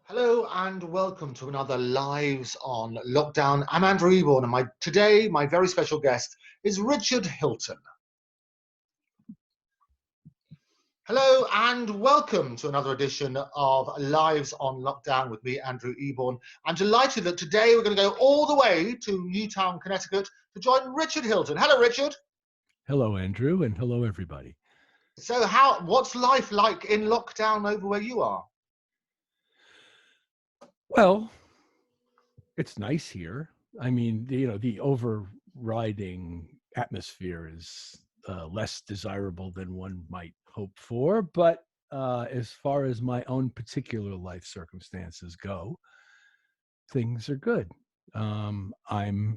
Hello and welcome to another Lives on Lockdown. I'm Andrew Eborn, and today my very special guest is Richard Hilton. Hello and welcome to another edition of Lives on Lockdown with me, Andrew Eborn. I'm delighted that today we're going to go all the way to Newtown, Connecticut to join Richard Hilton. Hello, Richard. Hello, Andrew, and hello, everybody. So what's life like in lockdown over where you are? Well, it's nice here. I mean, the overriding atmosphere is less desirable than one might hope for. But as far as my own particular life circumstances go, things are good. I'm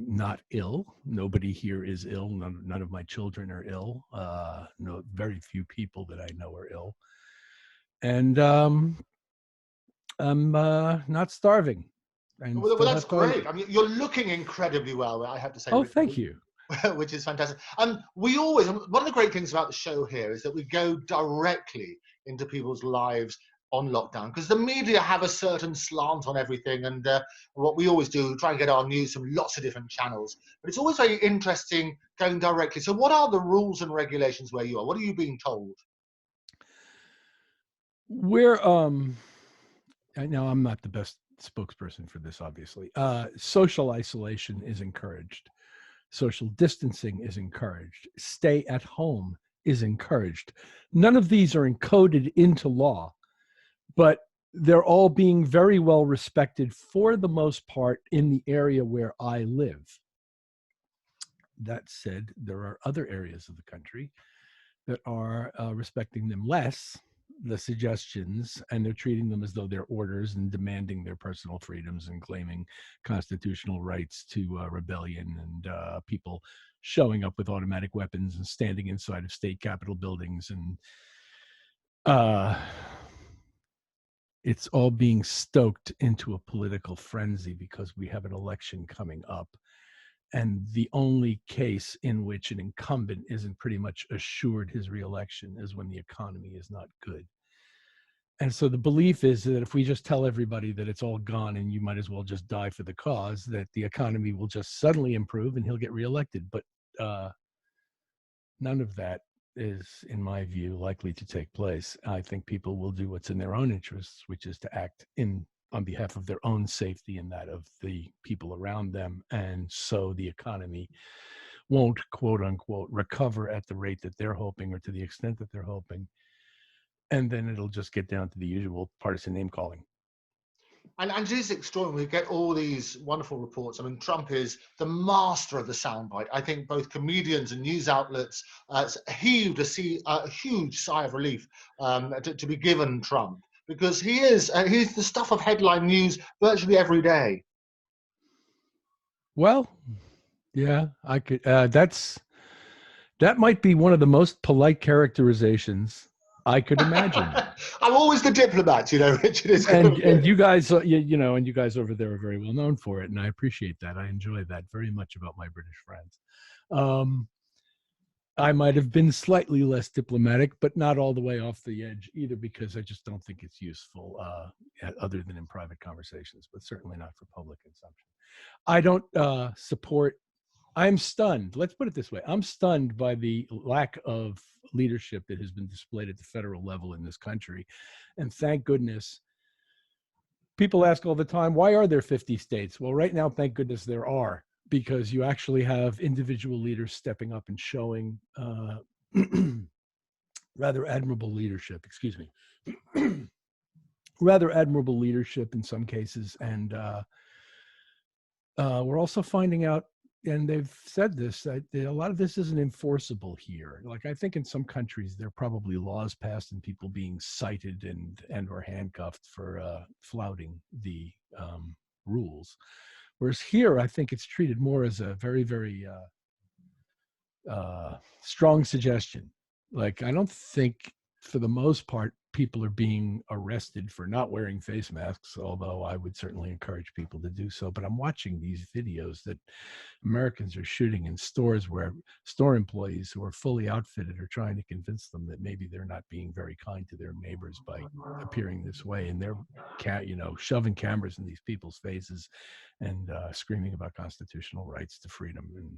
not ill. Nobody here is ill. None of my children are ill. No, very few people that I know are ill. And I'm not starving. And Well, that's great. I mean, you're looking incredibly well, I have to say. Oh, Richard, thank you. which is fantastic. We always, one of the great things about the show here is that we go directly into people's lives on lockdown, because the media have a certain slant on everything, and what we always do, try and get our news from lots of different channels. But it's always very interesting going directly. So what are the rules and regulations where you are? What are you being told? We're I know I'm not the best spokesperson for this, obviously. Social isolation is encouraged. Social distancing is encouraged. Stay at home is encouraged. None of these are encoded into law, but they're all being very well respected for the most part in the area where I live. That said, there are other areas of the country that are respecting them less, the suggestions, and they're treating them as though they're orders and demanding their personal freedoms and claiming constitutional rights to rebellion and people showing up with automatic weapons and standing inside of state capitol buildings. And it's all being stoked into a political frenzy because we have an election coming up. And the only case in which an incumbent isn't pretty much assured his reelection is when the economy is not good. And so the belief is that if we just tell everybody that it's all gone and you might as well just die for the cause, that the economy will just suddenly improve and he'll get reelected. But none of that is, in my view, likely to take place. I think people will do what's in their own interests, which is to act on behalf of their own safety and that of the people around them. And so the economy won't, quote unquote, recover at the rate that they're hoping or to the extent that they're hoping. And then it'll just get down to the usual partisan name calling. And it is extraordinary. We get all these wonderful reports. I mean, Trump is the master of the soundbite. I think both comedians and news outlets heaved a huge sigh of relief to be given Trump, because he's the stuff of headline news virtually every day. Well, yeah, I could. That might be one of the most polite characterizations I could imagine. I'm always the diplomat, Richard. And you guys, and you guys over there are very well known for it, and I appreciate that. I enjoy that very much about my British friends. I might have been slightly less diplomatic, but not all the way off the edge either, because I just don't think it's useful, other than in private conversations, but certainly not for public consumption. I don't support. I'm stunned. Let's put it this way. I'm stunned by the lack of leadership that has been displayed at the federal level in this country. And thank goodness. People ask all the time, why are there 50 states? Well, right now, thank goodness there are, because you actually have individual leaders stepping up and showing rather admirable leadership, rather admirable leadership in some cases. And we're also finding out, and they've said this, that a lot of this isn't enforceable here. Like, I think in some countries, there are probably laws passed and people being cited and or handcuffed for flouting the rules. Whereas here, I think it's treated more as a very, very strong suggestion. Like, I don't think, for the most part, people are being arrested for not wearing face masks, although I would certainly encourage people to do so. But I'm watching these videos that Americans are shooting in stores where store employees who are fully outfitted are trying to convince them that maybe they're not being very kind to their neighbors by appearing this way. And they're, shoving cameras in these people's faces and screaming about constitutional rights to freedom. And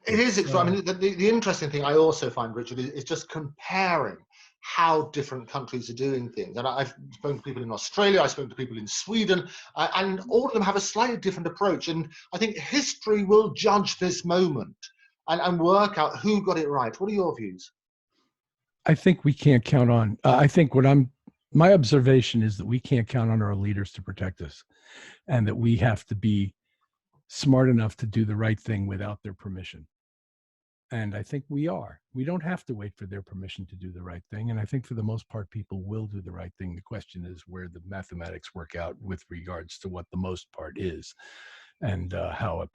it is. I mean, the interesting thing I also find, Richard, is just comparing how different countries are doing things. And I've spoken to people in Australia, I've spoken to people in Sweden, and all of them have a slightly different approach. And I think history will judge this moment and work out who got it right. What are your views? I think we can't count on, my observation is that we can't count on our leaders to protect us, and that we have to be smart enough to do the right thing without their permission. And I think we are. We don't have to wait for their permission to do the right thing. And I think for the most part, people will do the right thing. The question is where the mathematics work out with regards to what the most part is, and how a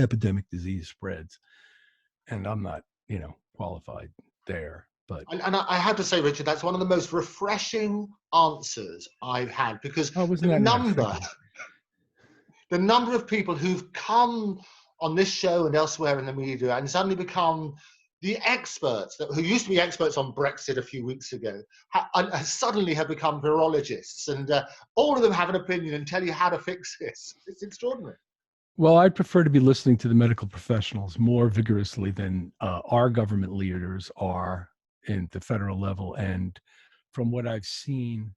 epidemic disease spreads. And I'm not, qualified there. But and I have to say, Richard, that's one of the most refreshing answers I've had, because the number of people who've come on this show and elsewhere in the media and suddenly become the experts who used to be experts on Brexit a few weeks ago, suddenly have become virologists, and all of them have an opinion and tell you how to fix this. It's extraordinary. Well, I prefer to be listening to the medical professionals more vigorously than our government leaders are in the federal level. And from what I've seen,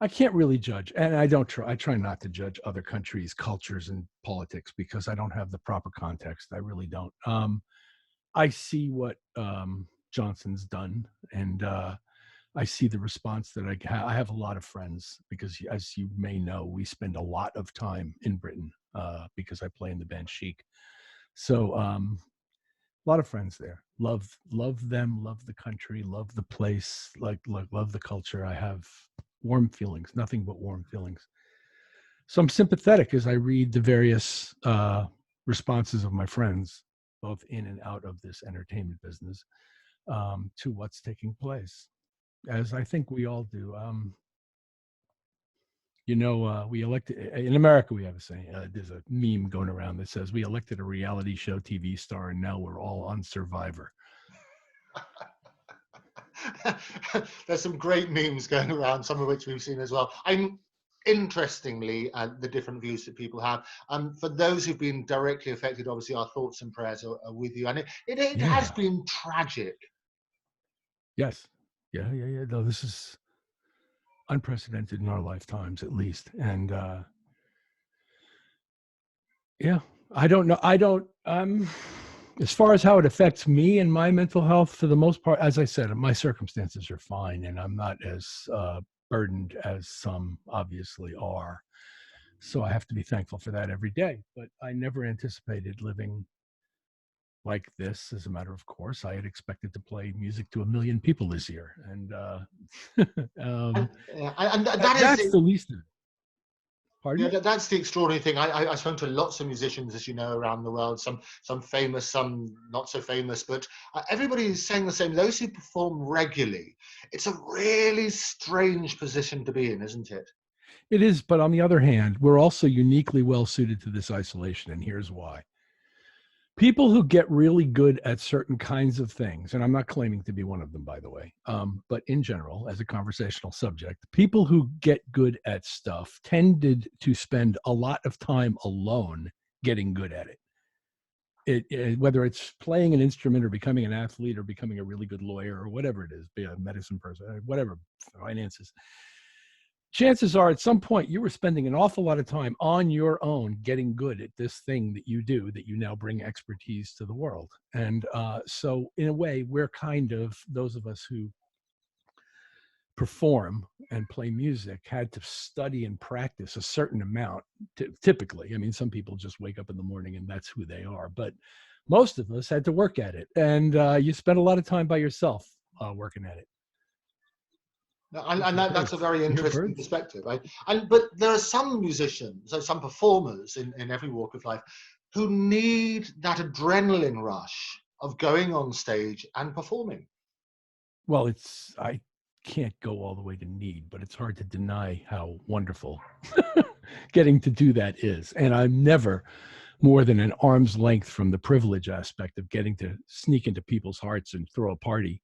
I can't really judge, and I try not to judge other countries' cultures and politics because I don't have the proper context. I really don't. I see what Johnson's done, and I see the response that I have a lot of friends, because as you may know, we spend a lot of time in Britain because I play in the band Chic. So a lot of friends there. Love them, love the country, love the place, love the culture. I have warm feelings, nothing but warm feelings. So I'm sympathetic as I read the various responses of my friends, both in and out of this entertainment business, to what's taking place, as I think we all do. We elected, in America, we have a saying, there's a meme going around that says, we elected a reality show TV star and now we're all on Survivor. There's some great memes going around, some of which we've seen as well. Interestingly, the different views that people have. For those who've been directly affected, obviously our thoughts and prayers are with you. And it has been tragic. Yes. Yeah. No, this is unprecedented in our lifetimes, at least. And I don't know. As far as how it affects me and my mental health, for the most part, as I said, my circumstances are fine, and I'm not as burdened as some obviously are. So I have to be thankful for that every day. But I never anticipated living like this. As a matter of course, I had expected to play music to 1 million people this year, and that's the least of it. Pardon? Yeah, that's the extraordinary thing. I've spoken to lots of musicians, as you know, around the world, some famous, some not so famous, but everybody is saying the same. Those who perform regularly, it's a really strange position to be in, isn't it? It is, but on the other hand, we're also uniquely well suited to this isolation, and here's why. People who get really good at certain kinds of things, and I'm not claiming to be one of them, by the way, but in general, as a conversational subject, people who get good at stuff tended to spend a lot of time alone getting good at it. Whether it's playing an instrument or becoming an athlete or becoming a really good lawyer or whatever it is, be a medicine person, whatever, finances. Chances are at some point you were spending an awful lot of time on your own getting good at this thing that you do, that you now bring expertise to the world. And so in a way, we're kind of, those of us who perform and play music had to study and practice a certain amount, typically. I mean, some people just wake up in the morning and that's who they are. But most of us had to work at it. And you spent a lot of time by yourself working at it. And that's a very interesting perspective, right? But there are some musicians, some performers in every walk of life who need that adrenaline rush of going on stage and performing. Well, I can't go all the way to need, but it's hard to deny how wonderful getting to do that is. And I'm never more than an arm's length from the privilege aspect of getting to sneak into people's hearts and throw a party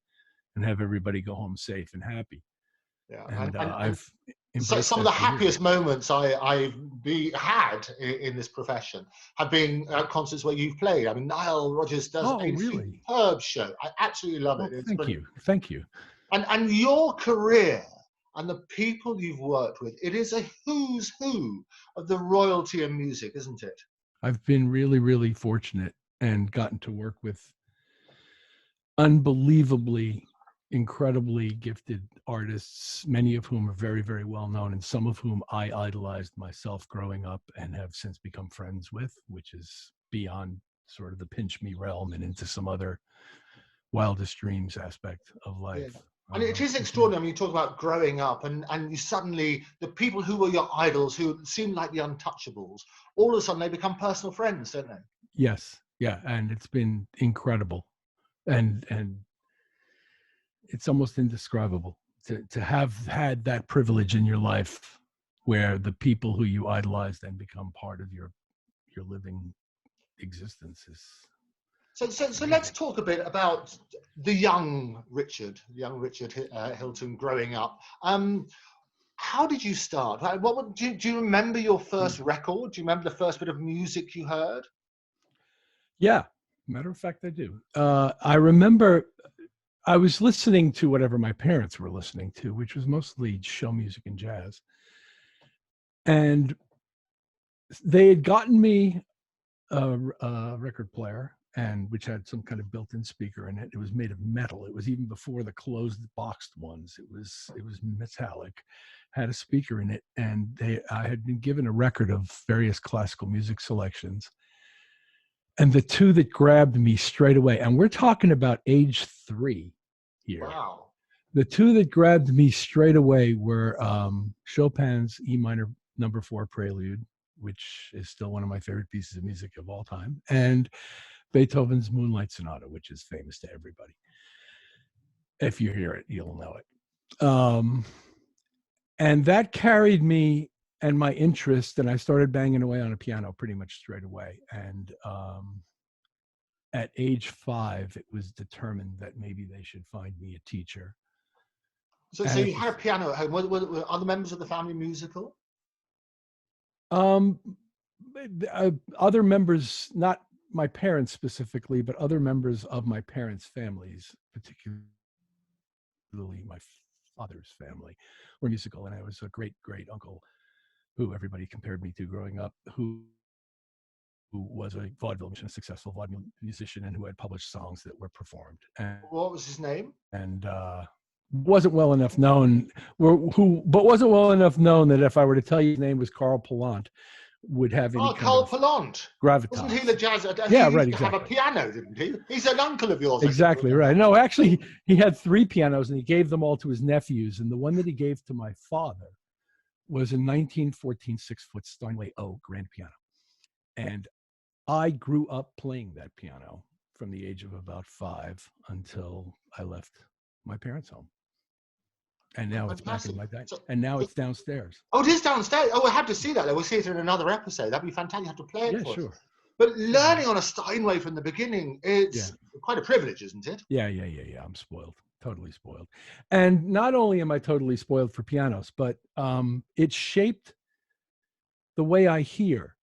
and have everybody go home safe and happy. Yeah, And and I've so embraced some of the that for years. happiest moments I've had in this profession have been at concerts where you've played. I mean, Nile Rodgers does Oh, a really? superb show. I absolutely love Well, it. It's thank brilliant. you. Thank you. And your career and the people you've worked with, it is a who's who of the royalty of music, isn't it? I've been really, really fortunate and gotten to work with unbelievably, incredibly gifted artists, many of whom are very, very well known, and some of whom I idolized myself growing up and have since become friends with, which is beyond sort of the pinch me realm and into some other wildest dreams aspect of Yeah. life. And it is Yeah. extraordinary when you talk about growing up and you suddenly, the people who were your idols, who seemed like the untouchables, all of a sudden they become personal friends, don't they? Yes. Yeah. And it's been incredible. And it's almost indescribable to have had that privilege in your life where the people who you idolize then become part of your living existence is it's So let's amazing. talk a bit about the young Richard Hilton growing up. How did you start? Do you remember your first record? Do you remember the first bit of music you heard? Yeah, matter of fact, I do. I remember I was listening to whatever my parents were listening to, which was mostly show music and jazz. And they had gotten me a record player, and which had some kind of built-in speaker in it. It was made of metal. It was even before the closed boxed ones. It was metallic, had a speaker in it, and I had been given a record of various classical music selections. And the two that grabbed me straight away, and we're talking about age 3 here. Wow. The two that grabbed me straight away were Chopin's E minor number 4 prelude, which is still one of my favorite pieces of music of all time, and Beethoven's Moonlight Sonata, which is famous to everybody. If you hear it, you'll know it. And that carried me and my interest, and I started banging away on a piano pretty much straight away. And at age 5, it was determined that maybe they should find me a teacher. So And you had a piano at home. Were other members of the family musical? um, other members, not my parents specifically, but other members of my parents' families, particularly my father's family, were musical. And I was a great uncle who everybody compared me to growing up, who was a vaudeville musician, a successful vaudeville musician, and who had published songs that were performed. What was his name? And wasn't well enough known, but wasn't well enough known that if I were to tell you his name was Carl Pallant, would have any Oh, kind Carl of Pallant. Wasn't he the gravitas. jazz? Yeah, He right, used to have a exactly. piano, didn't he? He's an uncle of yours, I think. Exactly right. No, actually, he had 3 pianos, and he gave them all to his nephews. And the one that he gave to my father was a 1914 6-foot Steinway O grand piano. And I grew up playing that piano from the age of about 5 until I left my parents' home. And now it's back in Fantastic. my and now it's downstairs. Oh, it is downstairs. Oh, we'll have to see that. We'll see it in another episode. That'd be fantastic. You have to play it Yeah, for us. sure. But learning on a Steinway from the beginning, it's quite a privilege, isn't it? Yeah. I'm spoiled, totally spoiled. And not only am I totally spoiled for pianos, but it shaped the way I hear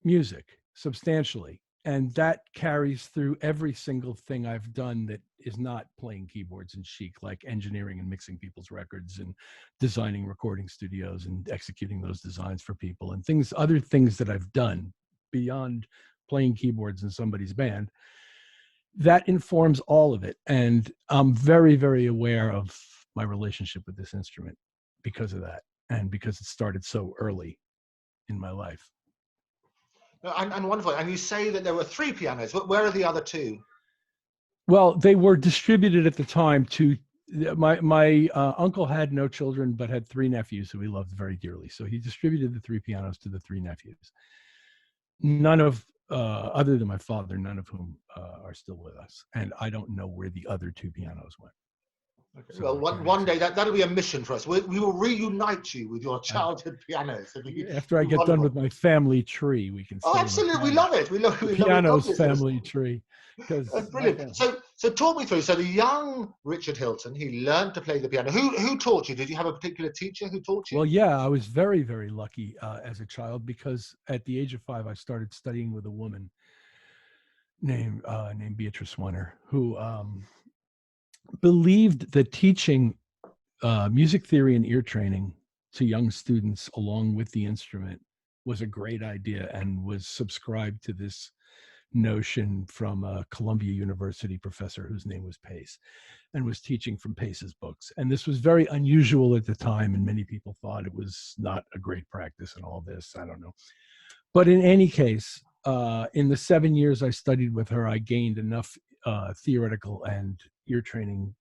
music substantially. And that carries through every single thing I've done that is not playing keyboards and Chic, like engineering and mixing people's records and designing recording studios and executing those designs for people and other things that I've done beyond playing keyboards in somebody's band. That informs all of it. And I'm very, very aware of my relationship with this instrument because of that, and because it started so early in my life. And wonderful. And you say that there were 3 pianos. Where are the other 2? Well, they were distributed at the time to my uncle had no children, but had 3 nephews who he loved very dearly. So he distributed the 3 pianos to the 3 nephews. None of, other than my father, none of whom are still with us. And I don't know where the other 2 pianos went. Okay. So Well, I can't one day exactly. that'll be a mission for us. We will reunite you with your childhood pianos. It'll After I be get done wonderful. with my family tree, we can Oh, study the absolutely. We piano. love it. The We love it. piano's Obviously. family tree, because my Brilliant. family. So talk me through. So the young Richard Hilton, he learned to play the piano. Who taught you? Did you have a particular teacher who taught you? Well, yeah, I was very, very lucky as a child, because at the age of 5, I started studying with a woman named Beatrice Wenner, who believed that teaching music theory and ear training to young students along with the instrument was a great idea, and was subscribed to this notion from a Columbia University professor whose name was Pace, and was teaching from Pace's books. And this was very unusual at the time, and many people thought it was not a great practice and all this. I don't know. But in any case, in the 7 years I studied with her, I gained enough theoretical and ear training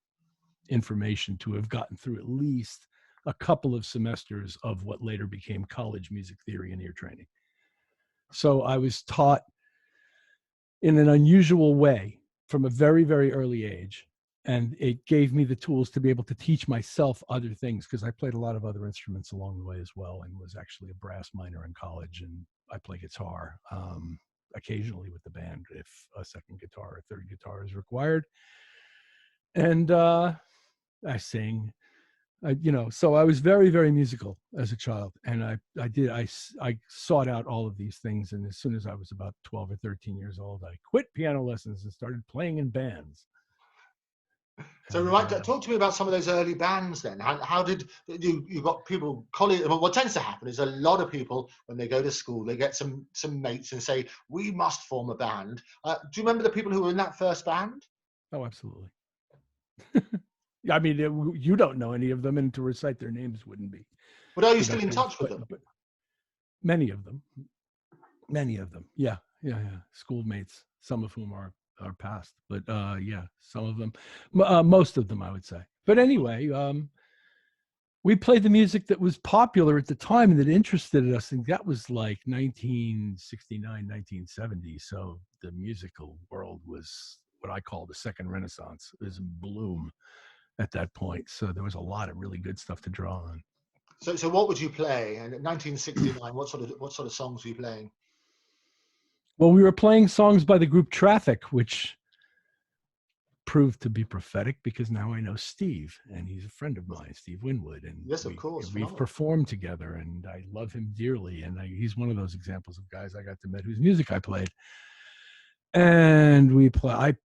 information to have gotten through at least a couple of semesters of what later became college music theory and ear training. So I was taught in an unusual way from a very, very early age. And it gave me the tools to be able to teach myself other things, because I played a lot of other instruments along the way as well, and was actually a brass minor in college. And I play guitar occasionally with the band if a second guitar or third guitar is required. And I sing. So I was very, very musical as a child, and I sought out all of these things. And as soon as I was about 12 or 13 years old, I quit piano lessons and started playing in bands. So talk to me about some of those early bands then. How did you got people, colleagues? Well, what tends to happen is a lot of people, when they go to school, they get some mates and say, we must form a band. Do you remember the people who were in that first band? Oh, absolutely. I mean, you don't know any of them, and to recite their names wouldn't be. But are you still in touch with them? But many of them. Yeah. Schoolmates, some of whom are past, but yeah, some of them, most of them, I would say. But anyway, we played the music that was popular at the time and that interested us, and that was like 1969, 1970. So the musical world was what I call the second renaissance. It was in bloom at that point. So there was a lot of really good stuff to draw on. So what would you play? And in 1969, what sort of songs were you playing? Well, we were playing songs by the group Traffic, which proved to be prophetic, because now I know Steve, and he's a friend of mine, Steve Winwood, and yes, of course, we've performed together, and I love him dearly. And he's one of those examples of guys I got to meet whose music I played. And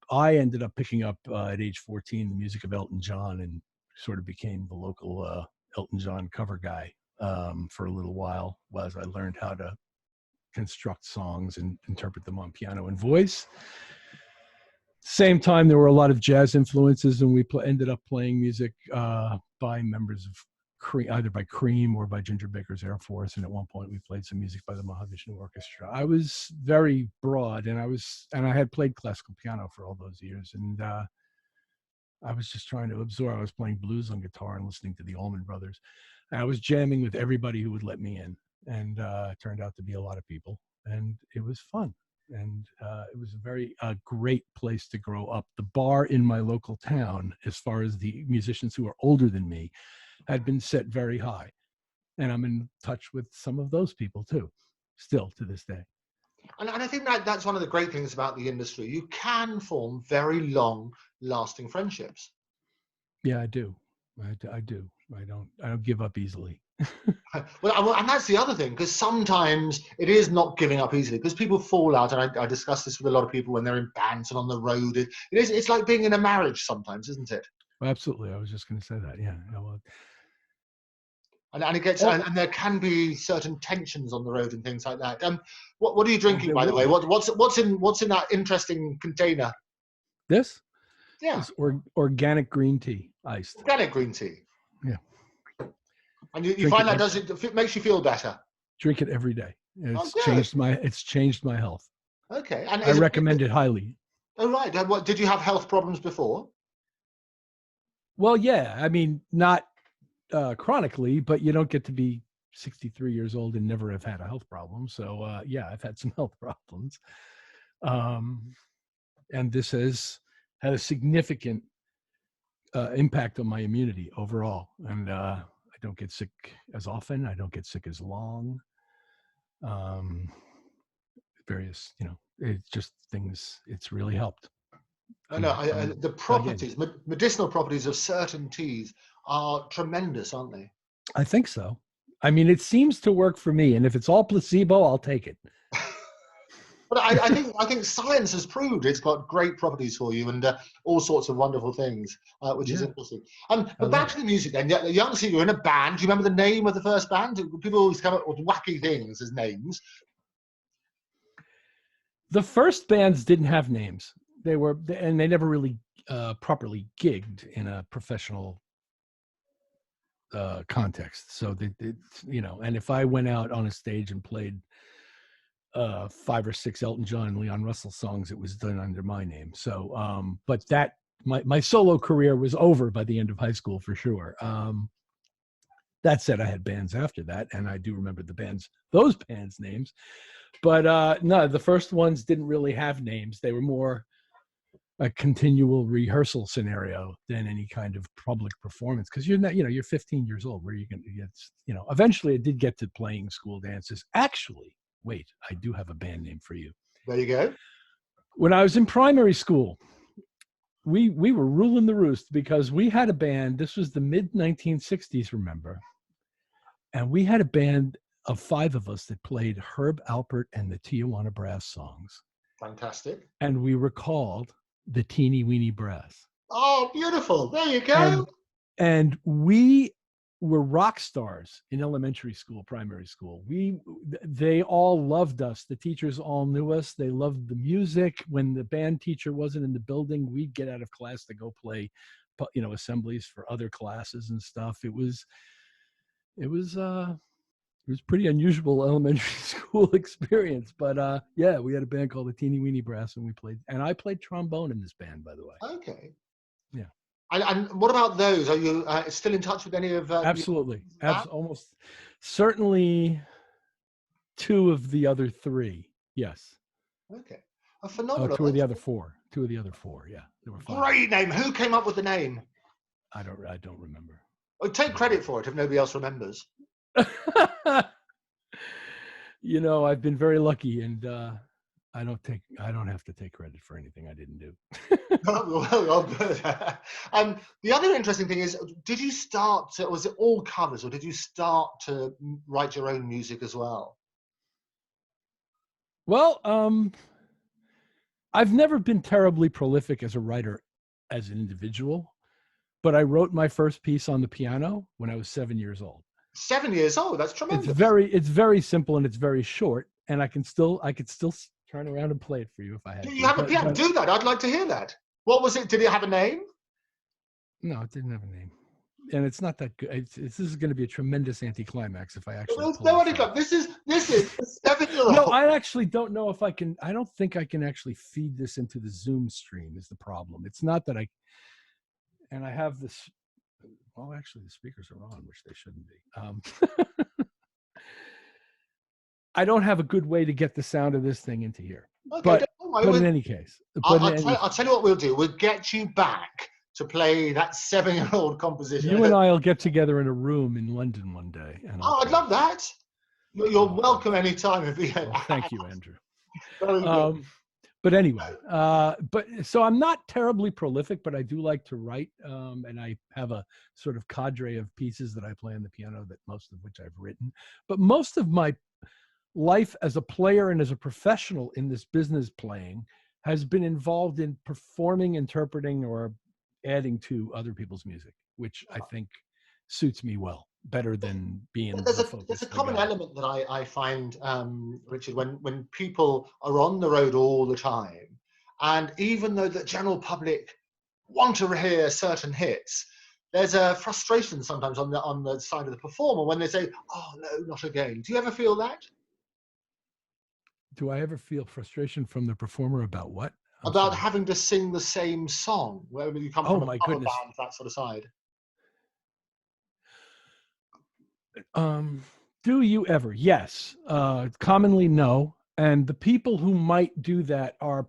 I ended up picking up at age 14 the music of Elton John, and sort of became the local Elton John cover guy for a little while, as I learned how to construct songs and interpret them on piano and voice. Same time, there were a lot of jazz influences, and we ended up playing music by members of Cream, either by Cream or by Ginger Baker's Air Force. And at one point, we played some music by the Mahavishnu Orchestra. I was very broad, and I had played classical piano for all those years, and I was just trying to absorb. I was playing blues on guitar and listening to the Allman Brothers. And I was jamming with everybody who would let me in, and it turned out to be a lot of people, and it was fun. And it was a great place to grow up. The bar in my local town, as far as the musicians who are older than me, had been set very high. And I'm in touch with some of those people too, still to this day. And I think that's one of the great things about the industry. You can form very long-lasting friendships. Yeah, I do. I do. I don't give up easily. Well, and that's the other thing, because sometimes it is not giving up easily, because people fall out, and I discuss this with a lot of people when they're in bands and on the road. It's like being in a marriage sometimes, isn't it? Well, absolutely. I was just going to say that. Yeah. Well, and it gets and there can be certain tensions on the road and things like that. What are you drinking, by the way? What's in that interesting container? This? Yeah. It's organic green tea, iced. Organic green tea. Yeah. And you find that it makes you feel better? Drink it every day. It's changed my health. Okay. And I recommend it highly. Oh, right. What, did you have health problems before? Well, yeah. I mean, not chronically, but you don't get to be 63 years old and never have had a health problem. So yeah, I've had some health problems. And this has had a significant impact on my immunity overall. And I don't get sick as often. I don't get sick as long. Various, it's just things, it's really helped. The properties, medicinal properties of certain teas are tremendous, aren't they? I think so. I mean, it seems to work for me. And if it's all placebo, I'll take it. But I think science has proved it's got great properties for you and all sorts of wonderful things, which is interesting. But back to the music then. The young singer, you're in a band. Do you remember the name of the first band? People always come up with wacky things as names. The first bands didn't have names. They never really properly gigged in a professional context. So and if I went out on a stage and played 5 or 6 Elton John and Leon Russell songs, it was done under my name. So, but my solo career was over by the end of high school for sure. That said, I had bands after that, and I do remember those bands' names. But no, the first ones didn't really have names. They were more a continual rehearsal scenario than any kind of public performance. Because you're 15 years old. Where are you going to get? Eventually, I did get to playing school dances. Actually, wait, I do have a band name for you. There you go. When I was in primary school, we were ruling the roost because we had a band. This was the mid-1960s, remember? And we had a band of 5 of us that played Herb Alpert and the Tijuana Brass songs. Fantastic. And we were called the Teeny Weeny Brass. Oh, beautiful. There you go. And we were rock stars in elementary school, primary school. They all loved us. The teachers all knew us. They loved the music. When the band teacher wasn't in the building, we'd get out of class to go play, assemblies for other classes and stuff. It was pretty unusual elementary school experience, but yeah, we had a band called the Teeny Weeny Brass, and I played trombone in this band, by the way. Okay. Yeah. And what about those? Are you still in touch with any of? Absolutely. Almost certainly 2 of the other 3. Yes. Okay. A phenomenal. 2 of the other 4. 2 of the other 4. Yeah. There were 5. Great name. Who came up with the name? I don't remember. Oh, take credit for it if nobody else remembers. I've been very lucky, and I don't have to take credit for anything I didn't do. well, good. The other interesting thing is, did you start? Was it all covers, or did you start to write your own music as well? Well, I've never been terribly prolific as a writer, as an individual, but I wrote my first piece on the piano when I was 7 years old. 7 years old. That's tremendous. It's very simple and it's very short, and I could still turn around and play it for you if I had. Do you have a piano? Do that. I'd like to hear that. What was it? Did it have a name? No, it didn't have a name, and it's not that good. This is going to be a tremendous anticlimax if I actually. This is a 7-year-old. No, I actually don't know if I can. I don't think I can actually feed this into the Zoom stream. Is the problem? It's not that I. And I have this. Well, actually, the speakers are on, which they shouldn't be. I don't have a good way to get the sound of this thing into here. Okay, but in any case. I'll tell you what we'll do. We'll get you back to play that 7-year-old composition. You and I will get together in a room in London one day. And I'd love that. You're welcome anytime. Thank you, Andrew. But anyway, so I'm not terribly prolific, but I do like to write, and I have a sort of cadre of pieces that I play on the piano, that most of which I've written. But most of my life as a player and as a professional in this business playing has been involved in performing, interpreting, or adding to other people's music, which I think suits me well, better than being there's a common element that I find, Richard, when people are on the road all the time, and even though the general public want to hear certain hits, there's a frustration sometimes on the side of the performer when they say, "Oh no, not again." Do you ever feel that? Do I ever feel frustration from the performer about what? About having to sing the same song, whether you come from a cover band, that sort of side. Do you ever? Yes. Commonly, no. And the people who might do that are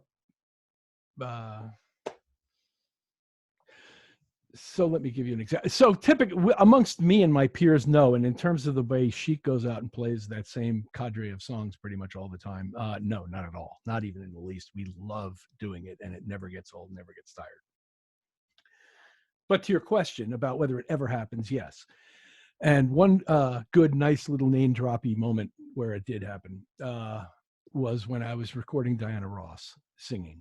So let me give you an example. So typically amongst me and my peers, no. And in terms of the way Chic goes out and plays that same cadre of songs pretty much all the time, no, not at all. Not even in the least. We love doing it, and it never gets old, never gets tired. But to your question about whether it ever happens, yes. And one good, nice little name droppy moment where it did happen was when I was recording Diana Ross singing.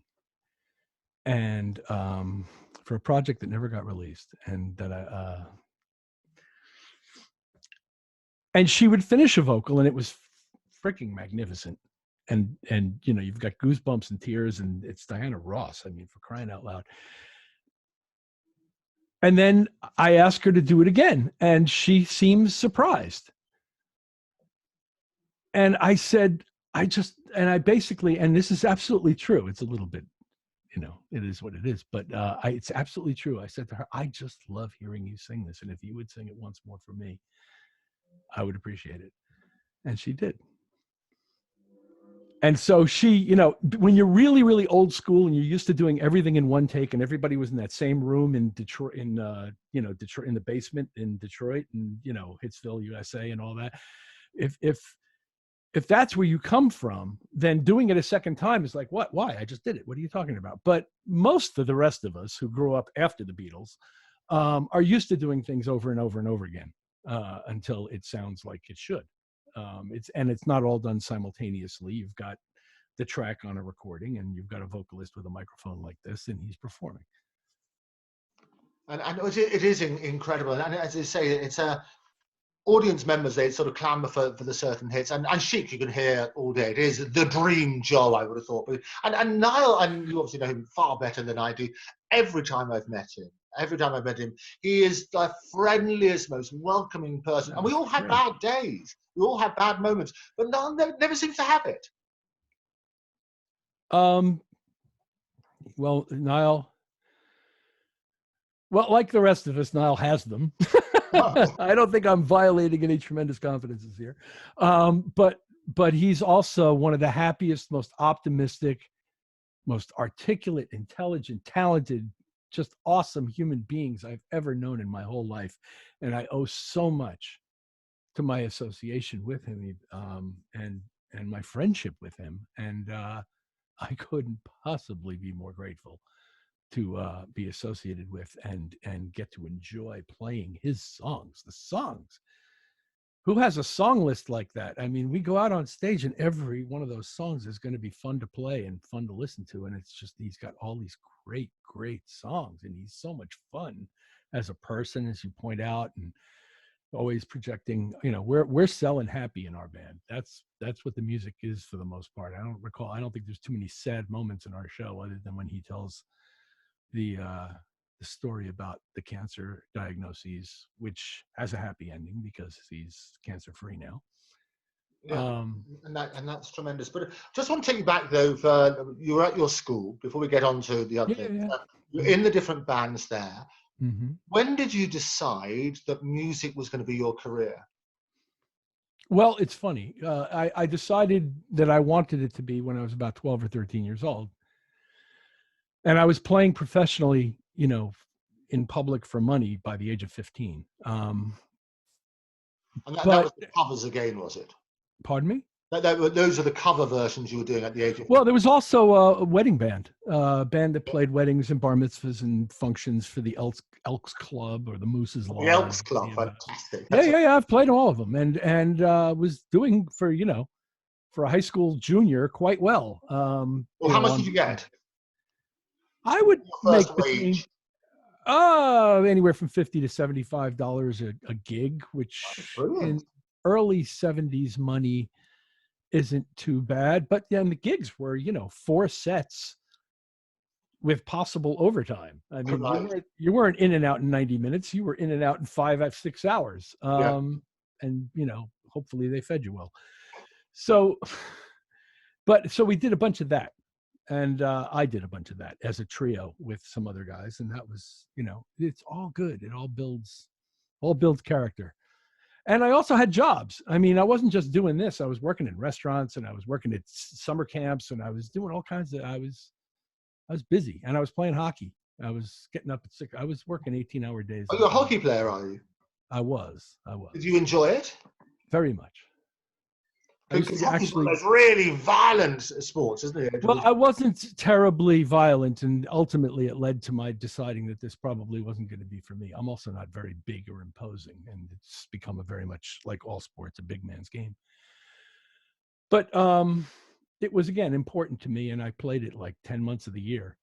And for a project that never got released, and that and she would finish a vocal, and it was freaking magnificent, and you know, you've got goosebumps and tears, and it's Diana Ross. I mean, for crying out loud. And then I asked her to do it again, and she seems surprised. And I said, I basically, and this is absolutely true. It's a little bit, you know, it is what it is, but it's absolutely true. I said to her, I just love hearing you sing this. And if you would sing it once more for me, I would appreciate it. And she did. And so she, you know, when you're really, really old school and you're used to doing everything in one take, and everybody was in that same room in Detroit, Detroit, in the basement in Detroit, and, you know, Hitsville, USA and all that. If that's where you come from, then doing it a second time is like, what? Why? I just did it. What are you talking about? But most of the rest of us who grew up after the Beatles are used to doing things over and over and over again until it sounds like it should. It's not all done simultaneously. You've got the track on a recording, and you've got a vocalist with a microphone like this, and he's performing. And it is incredible. And as you say, it's a audience members, they sort of clamour for the certain hits, and Chic you can hear all day. It is the dream job, I would have thought. But and Nile, and you obviously know him far better than I do. Every time I've met him, he is the friendliest, most welcoming person. And we all have bad days, we all have bad moments, but Nile never seems to have it. Well, Nile, well, like the rest of us, Nile has them. I don't think I'm violating any tremendous confidences here. But he's also one of the happiest, most optimistic, most articulate, intelligent, talented, just awesome human beings I've ever known in my whole life. And I owe so much to my association with him and my friendship with him. And I couldn't possibly be more grateful to be associated with and get to enjoy playing his songs. The songs. Who has a song list like that? I mean, we go out on stage and every one of those songs is going to be fun to play and fun to listen to. And it's just, he's got all these great, great songs, and he's so much fun as a person, as you point out, and always projecting, you know, we're selling happy in our band. That's what the music is for the most part. I don't think there's too many sad moments in our show other than when he tells the story about the cancer diagnoses, which has a happy ending because he's cancer free now. Yeah, and that's tremendous. But just want to take you back though. You were at your school before we get on to the other things. You're in the different bands there. Mm-hmm. When did you decide that music was going to be your career? Well, it's funny. I decided that I wanted it to be when I was about 12 or 13 years old. And I was playing professionally, you know, in public for money by the age of 15. And that was the covers again, was it? Pardon me? Those are the cover versions you were doing at the age of 15. Well, there was also a wedding band, a band that played weddings and bar mitzvahs and functions for the Elks Club or the Moose's Lodge. The Elks Club, fantastic. Yeah, I've played all of them, and was doing for a high school junior quite well. Well, how much did you get? I would make between anywhere from $50 to $75 a gig, which in early 70s money isn't too bad. But then the gigs were, 4 sets with possible overtime. I mean, you weren't in and out in 90 minutes. You were in and out in 5 or 6 hours. And, hopefully they fed you well. So we did a bunch of that. And I did a bunch of that as a trio with some other guys. And that was, it's all good. It all builds character. And I also had jobs. I mean, I wasn't just doing this. I was working in restaurants, and I was working at summer camps, and I was doing all kinds of, I was busy, and I was playing hockey. I was getting up at 6. I was working 18-hour days. Are you a hockey player, are you? I was. Did you enjoy it? Very much. I used Because to hockey's one actually. of those really violent sports, isn't it? Well, I wasn't terribly violent, and ultimately it led to my deciding that this probably wasn't going to be for me. I'm also not very big or imposing, and it's become a very much, like all sports, a big man's game. But it was, again, important to me, and I played it like 10 months of the year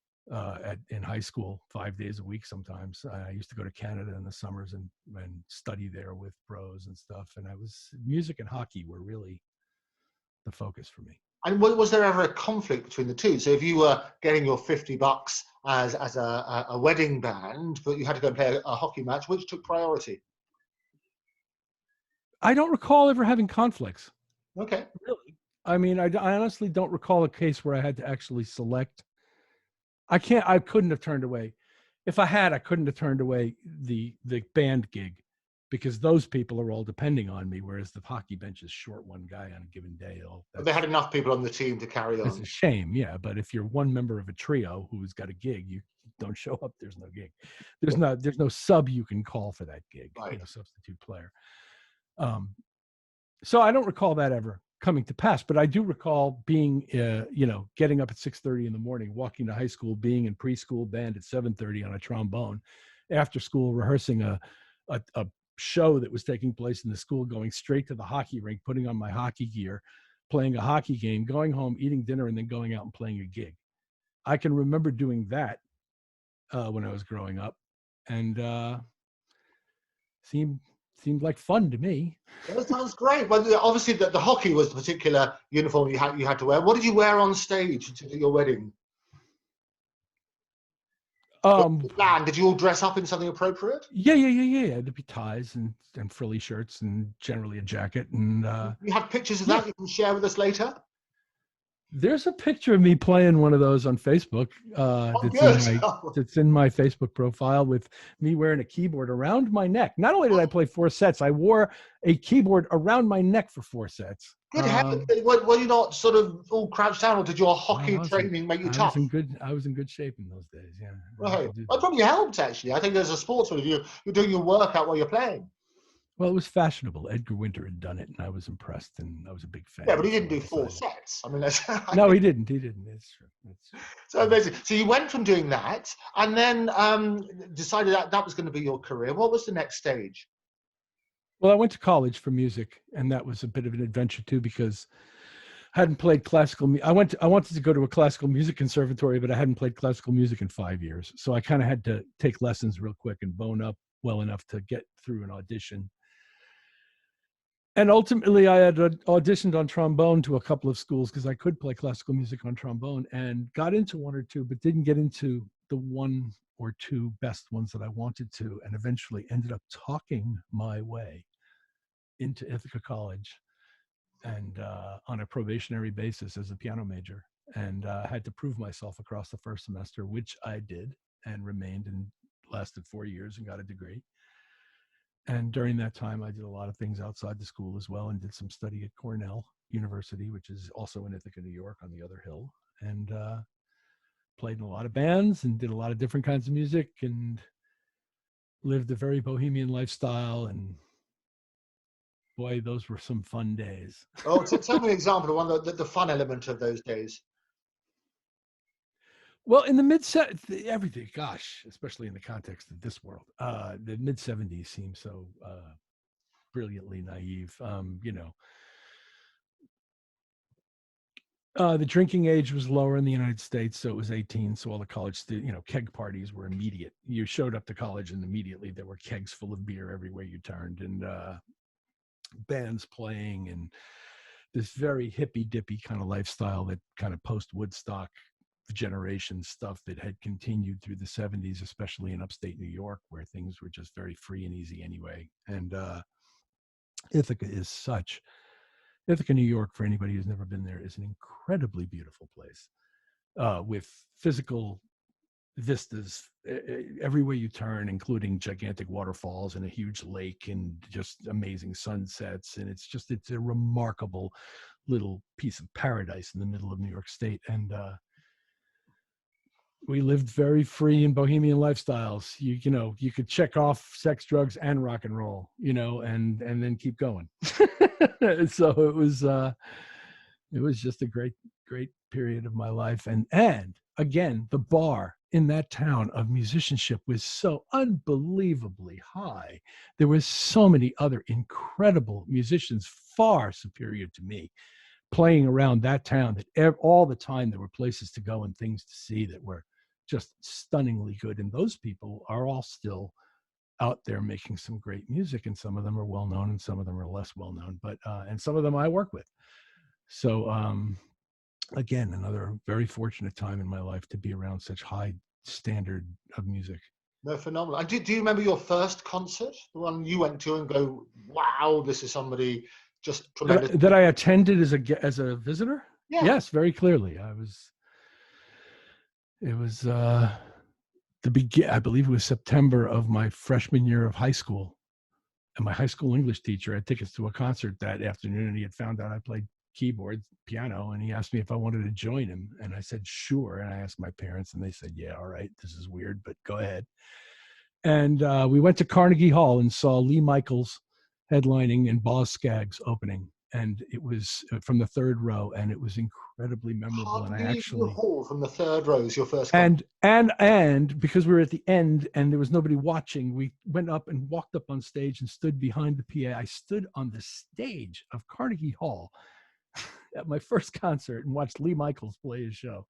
in high school, 5 days a week sometimes. I used to go to Canada in the summers and study there with pros and stuff, and music and hockey were really the focus for me. And was there ever a conflict between the two? So if you were getting your $50 as a wedding band, but you had to go and play a hockey match, which took priority? I don't recall ever having conflicts. Okay. Really? I mean, I honestly don't recall a case where I had to actually select. I couldn't have turned away. If I had, I couldn't have turned away the band gig, because those people are all depending on me, whereas the hockey bench is short one guy on a given day. But they had enough people on the team to carry on. It's a shame, yeah. But if you're one member of a trio who's got a gig, you don't show up, there's no gig. There's no sub you can call for that gig, right. Substitute player. So I don't recall that ever coming to pass, but I do recall being, getting up at 6:30 in the morning, walking to high school, being in preschool band at 7:30 on a trombone, after school rehearsing a show that was taking place in the school, going straight to the hockey rink, putting on my hockey gear, playing a hockey game, going home, eating dinner, and then going out and playing a gig. I can remember doing that when I was growing up, and seemed like fun to me. That sounds great. Well, obviously the hockey was the particular uniform you had to wear. What did you wear on stage to your wedding? Did you all dress up in something appropriate? Yeah. There'd be ties and frilly shirts and generally a jacket. And you have pictures of that you can share with us later? There's a picture of me playing one of those on Facebook. That's in my Facebook profile, with me wearing a keyboard around my neck. Not only did I play 4 sets, I wore a keyboard around my neck for 4 sets. Good heavens! Were you not sort of all crouched down, or did your hockey training make you tough? I was in good shape in those days. Yeah. Right. That probably helped, actually. I think as a sportsman, you're doing your workout while you're playing. Well, it was fashionable. Edgar Winter had done it, and I was impressed, and I was a big fan. Yeah, but he didn't do 4 sets. I mean, no, he didn't. It's true. So amazing. So you went from doing that, and then decided that was going to be your career. What was the next stage? Well, I went to college for music, and that was a bit of an adventure too, because I hadn't played classical music. I wanted to go to a classical music conservatory, but I hadn't played classical music in 5 years. So I kind of had to take lessons real quick and bone up well enough to get through an audition. And ultimately, I had auditioned on trombone to a couple of schools because I could play classical music on trombone, and got into 1 or 2, but didn't get into the 1 or 2 best ones that I wanted to, and eventually ended up talking my way into Ithaca College, and on a probationary basis as a piano major, and had to prove myself across the first semester, which I did, and remained and lasted 4 years and got a degree. And during that time, I did a lot of things outside the school as well, and did some study at Cornell University, which is also in Ithaca, New York, on the other hill, and played in a lot of bands and did a lot of different kinds of music, and lived a very bohemian lifestyle. And boy, those were some fun days. Oh, so tell me an example of the fun element of those days. Well, in the mid-70s, everything, gosh, especially in the context of this world, the mid-70s seems so brilliantly naive. The drinking age was lower in the United States, so it was 18. So all the college, keg parties were immediate. You showed up to college, and immediately there were kegs full of beer everywhere you turned, and bands playing, and this very hippy-dippy kind of lifestyle, that kind of post-Woodstock generation stuff that had continued through the 70s, especially in upstate New York, where things were just very free and easy anyway. And Ithaca, New York, for anybody who's never been there, is an incredibly beautiful place, with physical vistas everywhere you turn, including gigantic waterfalls and a huge lake and just amazing sunsets. And it's a remarkable little piece of paradise in the middle of New York State. And we lived very free and bohemian lifestyles. You know, you could check off sex, drugs, and rock and roll, you know, and then keep going. So it was just a great period of my life. And again, the bar in that town of musicianship was so unbelievably high. There were so many other incredible musicians, far superior to me, playing around that town, that all the time there were places to go and things to see that were just stunningly good. And those people are all still out there making some great music, and some of them are well known and some of them are less well known, but and some of them I work with. So again, another very fortunate time in my life to be around such high standard of music. No, phenomenal. And do you remember your first concert, the one you went to and go, wow, this is somebody just tremendous? That I attended as a visitor? Yeah. Yes, very clearly. It was I believe it was September of my freshman year of high school. And my high school English teacher had tickets to a concert that afternoon, and he had found out I played keyboard, piano, and he asked me if I wanted to join him. And I said, sure. And I asked my parents, and they said, yeah, all right, this is weird, but go ahead. And we went to Carnegie Hall and saw Lee Michaels headlining and Boz Scaggs opening. And it was from the third row, and it was incredibly memorable. And I actually hall from the third row is your first concert. And because we were at the end and there was nobody watching, we went up and walked up on stage and stood behind the PA. I stood on the stage of Carnegie Hall at my first concert and watched Lee Michaels play his show.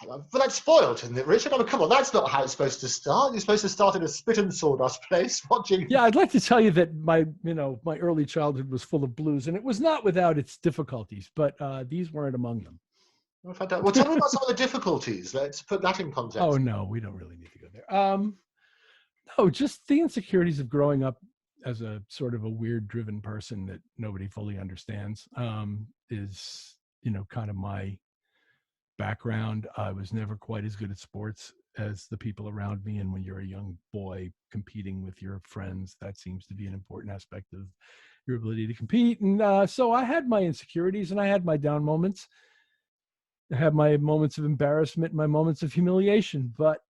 But that's spoiled, isn't it, Richard? I mean, come on, that's not how it's supposed to start. You're supposed to start in a spit and sawdust place watching. Yeah, I'd like to tell you that my early childhood was full of blues, and it was not without its difficulties, but these weren't among them. Well, tell me about some of the difficulties. Let's put that in context. Oh, no, we don't really need to go there. No, just the insecurities of growing up as a sort of a weird driven person that nobody fully understands is, kind of my background. I was never quite as good at sports as the people around me. And when you're a young boy competing with your friends, that seems to be an important aspect of your ability to compete. And so I had my insecurities and I had my down moments. I had my moments of embarrassment, my moments of humiliation, but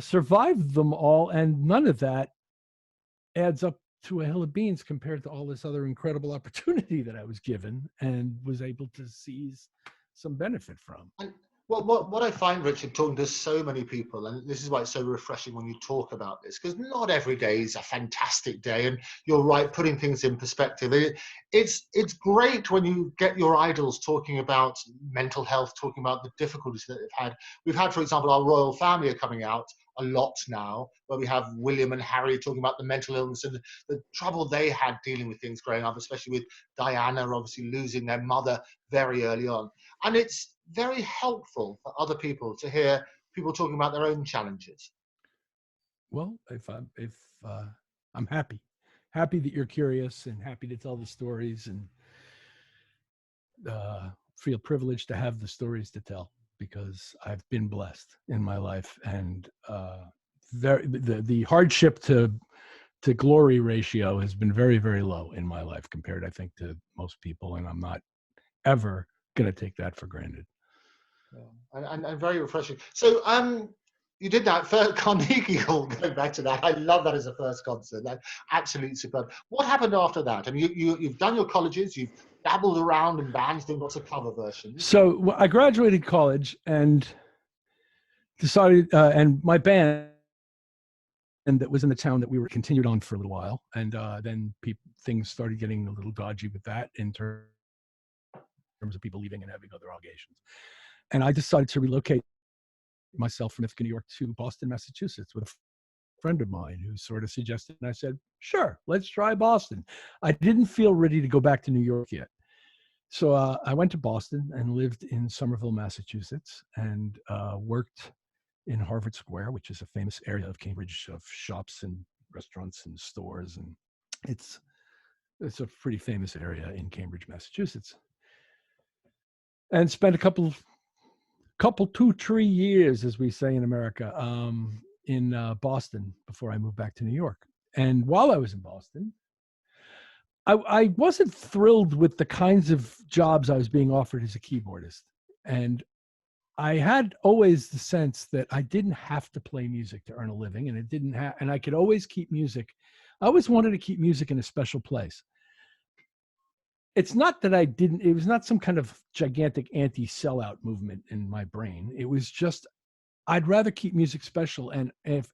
survived them all. And none of that adds up to a hill of beans compared to all this other incredible opportunity that I was given and was able to seize some benefit from. And what I find, Richard, talking to so many people, and this is why it's so refreshing when you talk about this, because not every day is a fantastic day, and you're right, putting things in perspective. It's great when you get your idols talking about mental health, talking about the difficulties that they've had. We've had, for example, our royal family are coming out a lot now, where we have William and Harry talking about the mental illness and the trouble they had dealing with things growing up, especially with Diana obviously losing their mother very early on. And it's very helpful for other people to hear people talking about their own challenges. Well, I'm happy that you're curious and happy to tell the stories, and feel privileged to have the stories to tell, because I've been blessed in my life, and the hardship to glory ratio has been very, very low in my life compared, I think, to most people, and I'm not ever going to take that for granted. Yeah. And very refreshing. So you did that first Carnegie Hall, going back to that. I love that as a first concert. That's absolutely superb. What happened after that? I mean, you've done your colleges, you've dabbled around in bands, doing lots of cover versions. So I graduated college and decided, and my band, and that was in the town that we were continued on for a little while. And then things started getting a little dodgy with that in terms of people leaving and having other obligations. And I decided to relocate myself from Ithaca, New York to Boston, Massachusetts with a friend of mine who sort of suggested, and I said, sure, let's try Boston. I didn't feel ready to go back to New York yet. So I went to Boston and lived in Somerville, Massachusetts, and worked in Harvard Square, which is a famous area of Cambridge of shops and restaurants and stores. And it's a pretty famous area in Cambridge, Massachusetts. And spent a couple 2-3 years, as we say in America, in Boston before I moved back to New York. And while I was in Boston, I wasn't thrilled with the kinds of jobs I was being offered as a keyboardist. And I had always the sense that I didn't have to play music to earn a living, and it didn't have, and I could always keep music. I always wanted to keep music in a special place. It's not that I didn't, it was not some kind of gigantic anti-sellout movement in my brain. It was just, I'd rather keep music special. And if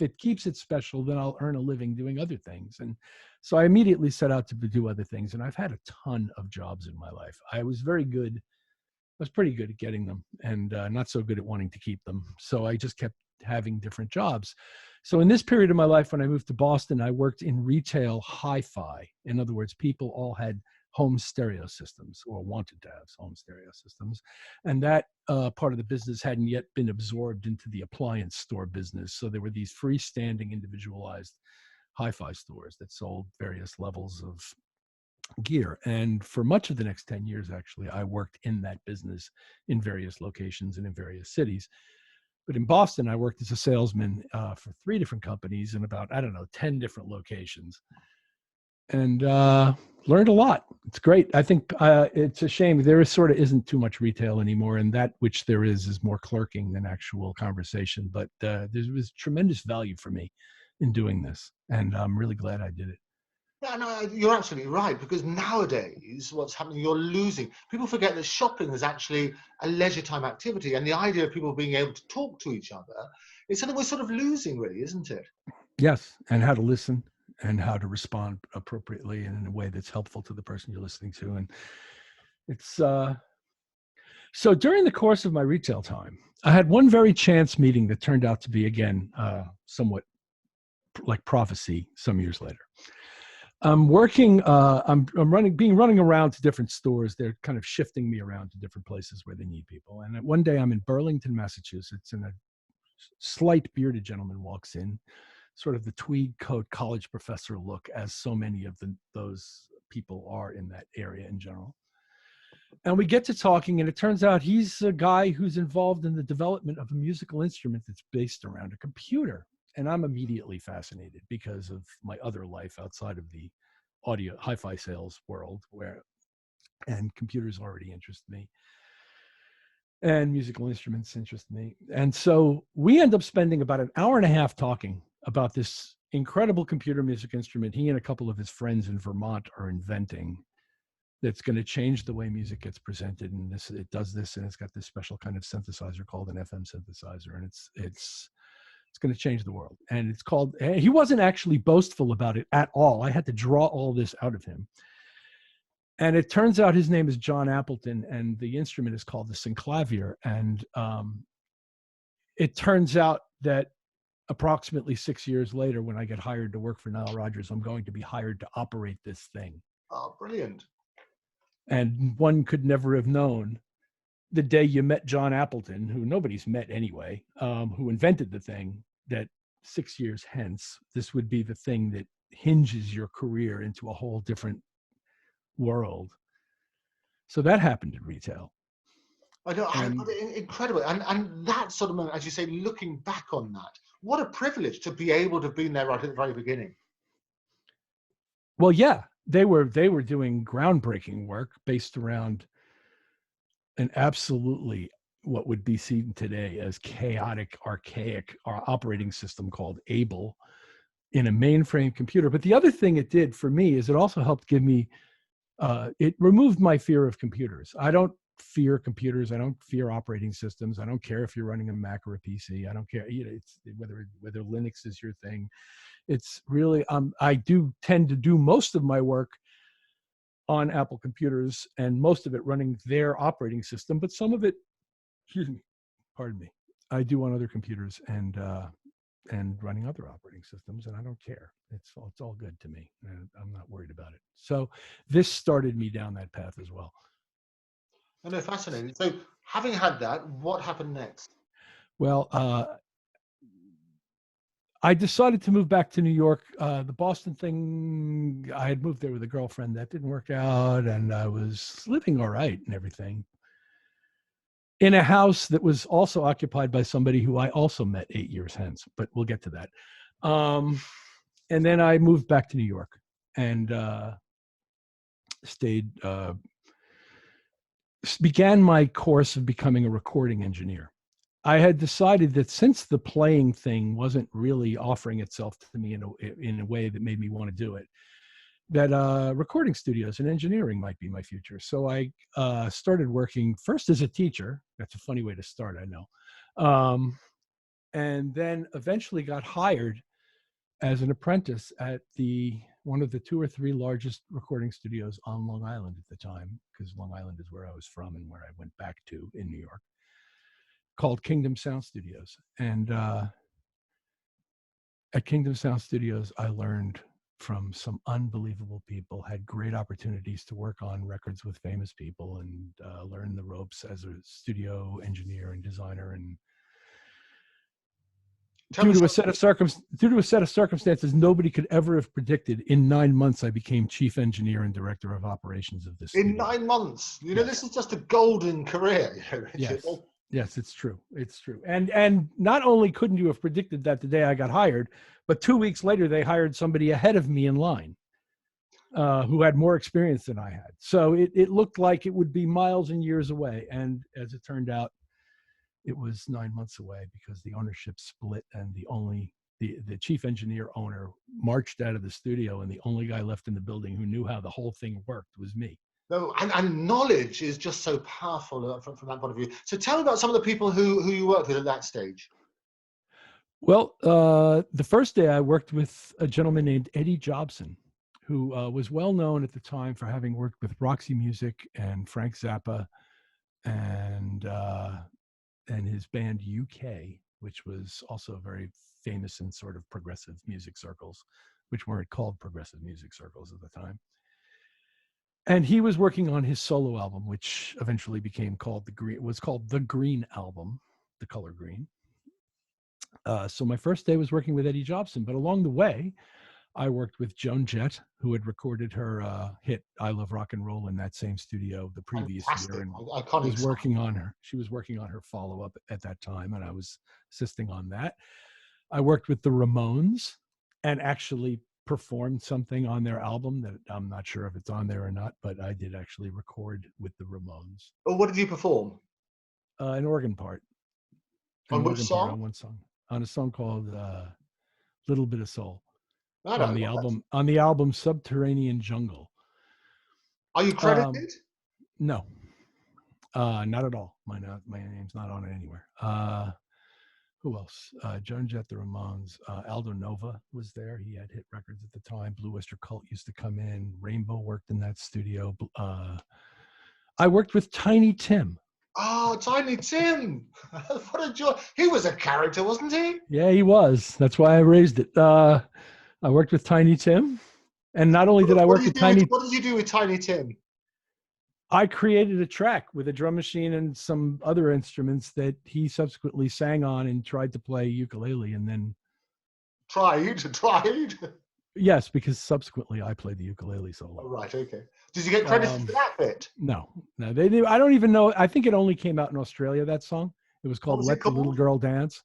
it keeps it special, then I'll earn a living doing other things. And so I immediately set out to do other things. And I've had a ton of jobs in my life. I was pretty good at getting them, and not so good at wanting to keep them. So I just kept having different jobs. So in this period of my life, when I moved to Boston, I worked in retail hi-fi. In other words, people all had home stereo systems or wanted to have home stereo systems. And that part of the business hadn't yet been absorbed into the appliance store business. So there were these freestanding, individualized hi-fi stores that sold various levels of gear. And for much of the next 10 years, actually, I worked in that business in various locations and in various cities. But in Boston, I worked as a salesman for 3 different companies in about, 10 different locations, and learned a lot. It's great. I think it's a shame there isn't too much retail anymore, and that which there is more clerking than actual conversation. But there was tremendous value for me in doing this, and I'm really glad I did it. Yeah, no, you're absolutely right, because nowadays what's happening, you're losing. People forget that shopping is actually a leisure time activity, and the idea of people being able to talk to each other is something we're sort of losing, really, isn't it? Yes, and how to listen and how to respond appropriately and in a way that's helpful to the person you're listening to. And it's so during the course of my retail time, I had one very chance meeting that turned out to be, again, somewhat like prophecy some years later. I'm working, I'm running around to different stores. They're kind of shifting me around to different places where they need people. And one day I'm in Burlington, Massachusetts, and a slight bearded gentleman walks in, sort of the tweed coat college professor look, as so many of those people are in that area in general. And we get to talking, and it turns out he's a guy who's involved in the development of a musical instrument that's based around a computer. And I'm immediately fascinated because of my other life outside of the audio hi-fi sales world, and computers already interest me, and musical instruments interest me. And so we end up spending about an hour and a half talking about this incredible computer music instrument he and a couple of his friends in Vermont are inventing, that's going to change the way music gets presented. And it does this, and it's got this special kind of synthesizer called an FM synthesizer, and it's going to change the world. And it's called, he wasn't actually boastful about it at all. I had to draw all this out of him. And it turns out his name is John Appleton, and the instrument is called the synclavier. And it turns out that approximately 6 years later, when I get hired to work for Nile Rodgers, I'm going to be hired to operate this thing. Oh, brilliant. And one could never have known the day you met John Appleton, who nobody's met anyway, who invented the thing, that 6 years hence, this would be the thing that hinges your career into a whole different world. So that happened in retail. I know, incredible. And that sort of moment, as you say, looking back on that, what a privilege to be able to have been there right at the very beginning. Well, yeah, they were doing groundbreaking work based around an absolutely what would be seen today as chaotic, archaic operating system called Able in a mainframe computer. But the other thing it did for me is it also helped give me, it removed my fear of computers. I don't fear computers. I don't fear operating systems. I don't care if you're running a Mac or a PC. I don't care, it's whether Linux is your thing. It's really, I do tend to do most of my work on Apple computers, and most of it running their operating system, but some of it, pardon me, I do on other computers and running other operating systems, and I don't care. It's all good to me, and I'm not worried about it. So this started me down that path as well. I know, fascinating. So having had that, what happened next? Well, I decided to move back to New York. The Boston thing, I had moved there with a girlfriend. That didn't work out, and I was living all right and everything, in a house that was also occupied by somebody who I also met 8 years hence, but we'll get to that. And then I moved back to New York and stayed began my course of becoming a recording engineer. I had decided that since the playing thing wasn't really offering itself to me in a way that made me want to do it, that recording studios and engineering might be my future. So I started working first as a teacher. That's a funny way to start, I know. And then eventually got hired as an apprentice at one of the 2 or 3 largest recording studios on Long Island at the time, because Long Island is where I was from and where I went back to in New York, called Kingdom Sound Studios. And at Kingdom Sound Studios, I learned from some unbelievable people, had great opportunities to work on records with famous people, and learn the ropes as a studio engineer and designer. And due to a set of circumstances nobody could ever have predicted, in 9 months I became chief engineer and director of operations of this studio. In 9 months, you know, this is just a golden career. Yes. Yes, it's true. It's true. And not only couldn't you have predicted that the day I got hired, but 2 weeks later they hired somebody ahead of me in line who had more experience than I had. So it looked like it would be miles and years away. And as it turned out, it was 9 months away, because the ownership split, and the chief engineer owner marched out of the studio, and the only guy left in the building who knew how the whole thing worked was me. No, and knowledge is just so powerful from that point of view. So tell me about some of the people who you worked with at that stage. Well, the first day I worked with a gentleman named Eddie Jobson, who was well known at the time for having worked with Roxy Music and Frank Zappa and his band UK, which was also very famous in sort of progressive music circles, which weren't called progressive music circles at the time. And he was working on his solo album, which eventually became called the Green Album, The Color Green. So my first day was working with Eddie Jobson, but along the way, I worked with Joan Jett, who had recorded her hit "I Love Rock and Roll" in that same studio the previous year, and was working on her. She was working on her follow-up at that time, and I was assisting on that. I worked with the Ramones, and actually performed something on their album that I'm not sure if it's on there or not, but I did actually record with the Ramones. Oh, what did you perform? An organ part. On which song? On one song. On a song called "Little Bit of Soul." On the album Subterranean Jungle. Are you credited? No, not at all. My name's not on it anywhere. Who else? Joan Jett, the Ramones. Aldo Nova was there. He had hit records at the time. Blue Oyster Cult used to come in. Rainbow worked in that studio. I worked with Tiny Tim. Oh, Tiny Tim. What a joy. He was a character, wasn't he? Yeah, he was. That's why I raised it. I worked with Tiny Tim. And not only did I work with Tiny... What did you do with Tiny Tim? I created a track with a drum machine and some other instruments that he subsequently sang on and tried to play ukulele, and then... Tried? Yes, because subsequently I played the ukulele solo. Oh, right, okay. Did you get credit for that bit? No. I don't even know. I think it only came out in Australia, that song. It was called Let the Little Girl Dance.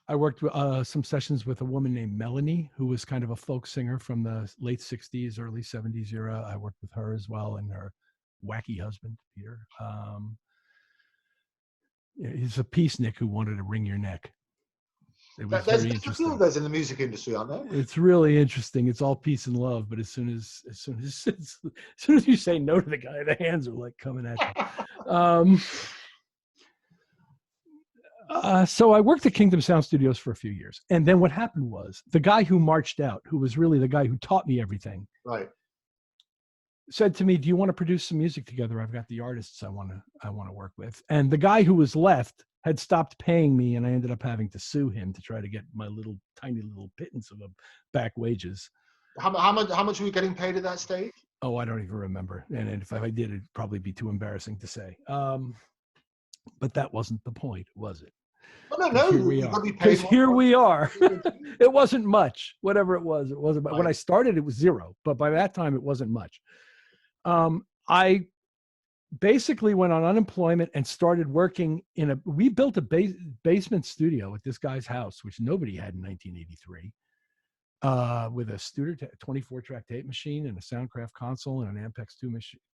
I worked with some sessions with a woman named Melanie, who was kind of a folk singer from the late 60s, early 70s era. I worked with her as well, and her wacky husband, Peter. He's a peacenik who wanted to wring your neck. It was very interesting. There's those in the music industry, aren't there? It's really interesting. It's all peace and love, but as soon as you say no to the guy, the hands are like coming at you. So I worked at Kingdom Sound Studios for a few years. And then what happened was the guy who marched out, who was really the guy who taught me everything, right, said to me, "Do you want to produce some music together? I've got the artists I want to work with." And the guy who was left had stopped paying me, and I ended up having to sue him to try to get my tiny little pittance of back wages. How much were you getting paid at that stage? Oh, I don't even remember. And if I did, it'd probably be too embarrassing to say. But that wasn't the point, was it? Well, no, here we are. Because here we are. It wasn't much. Whatever it was, it wasn't. Right. When I started, it was zero. But by that time, it wasn't much. I basically went on unemployment and started working we built a basement studio at this guy's house, which nobody had in 1983. with a Studer 24-track tape machine and a Soundcraft console and an Ampex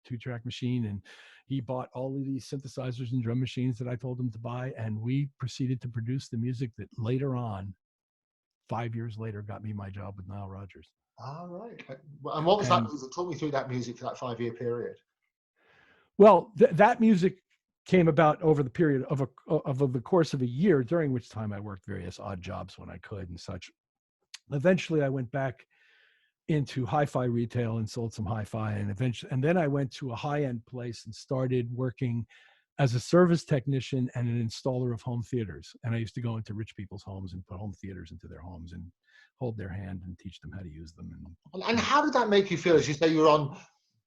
2-track machine. And he bought all of these synthesizers and drum machines that I told him to buy. And we proceeded to produce the music that later on, 5 years later, got me my job with Nile Rodgers. All right. And what was that music? Talk me through that music for that 5-year period. Well, that music came about over the period of the course of a year, during which time I worked various odd jobs when I could and such. Eventually, I went back into hi-fi retail and sold some hi-fi, and then I went to a high-end place and started working as a service technician and an installer of home theaters. And I used to go into rich people's homes and put home theaters into their homes and hold their hand and teach them how to use them. And how did that make you feel? As you say, you were on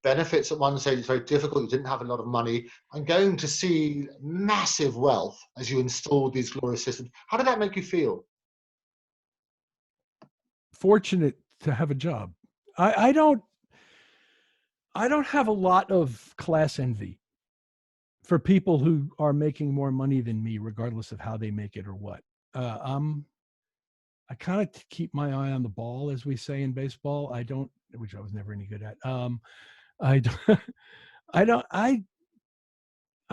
benefits at one stage, it's very difficult, you didn't have a lot of money, and going to see massive wealth as you installed these glorious systems. How did that make you feel? Fortunate to have a job. I don't have a lot of class envy for people who are making more money than me, regardless of how they make it or what. I kind of keep my eye on the ball, as we say in baseball. Which I was never any good at. I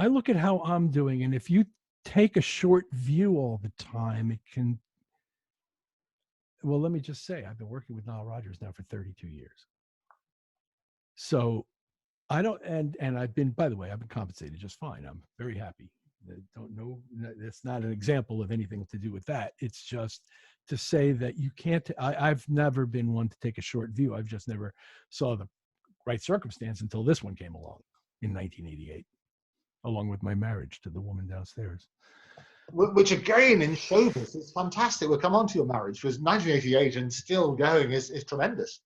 look at how I'm doing, and if you take a short view all the time, it can. Well, let me just say, I've been working with Nile Rodgers now for 32 years. So I don't, and I've been, by the way, I've been compensated just fine. I'm very happy. I don't know, that's not an example of anything to do with that. It's just to say that you can't, I've never been one to take a short view. I've just never saw the right circumstance until this one came along in 1988, along with my marriage to the woman downstairs. Which again, in showbiz, is fantastic. We'll come on to your marriage. It was 1988 and still going is tremendous.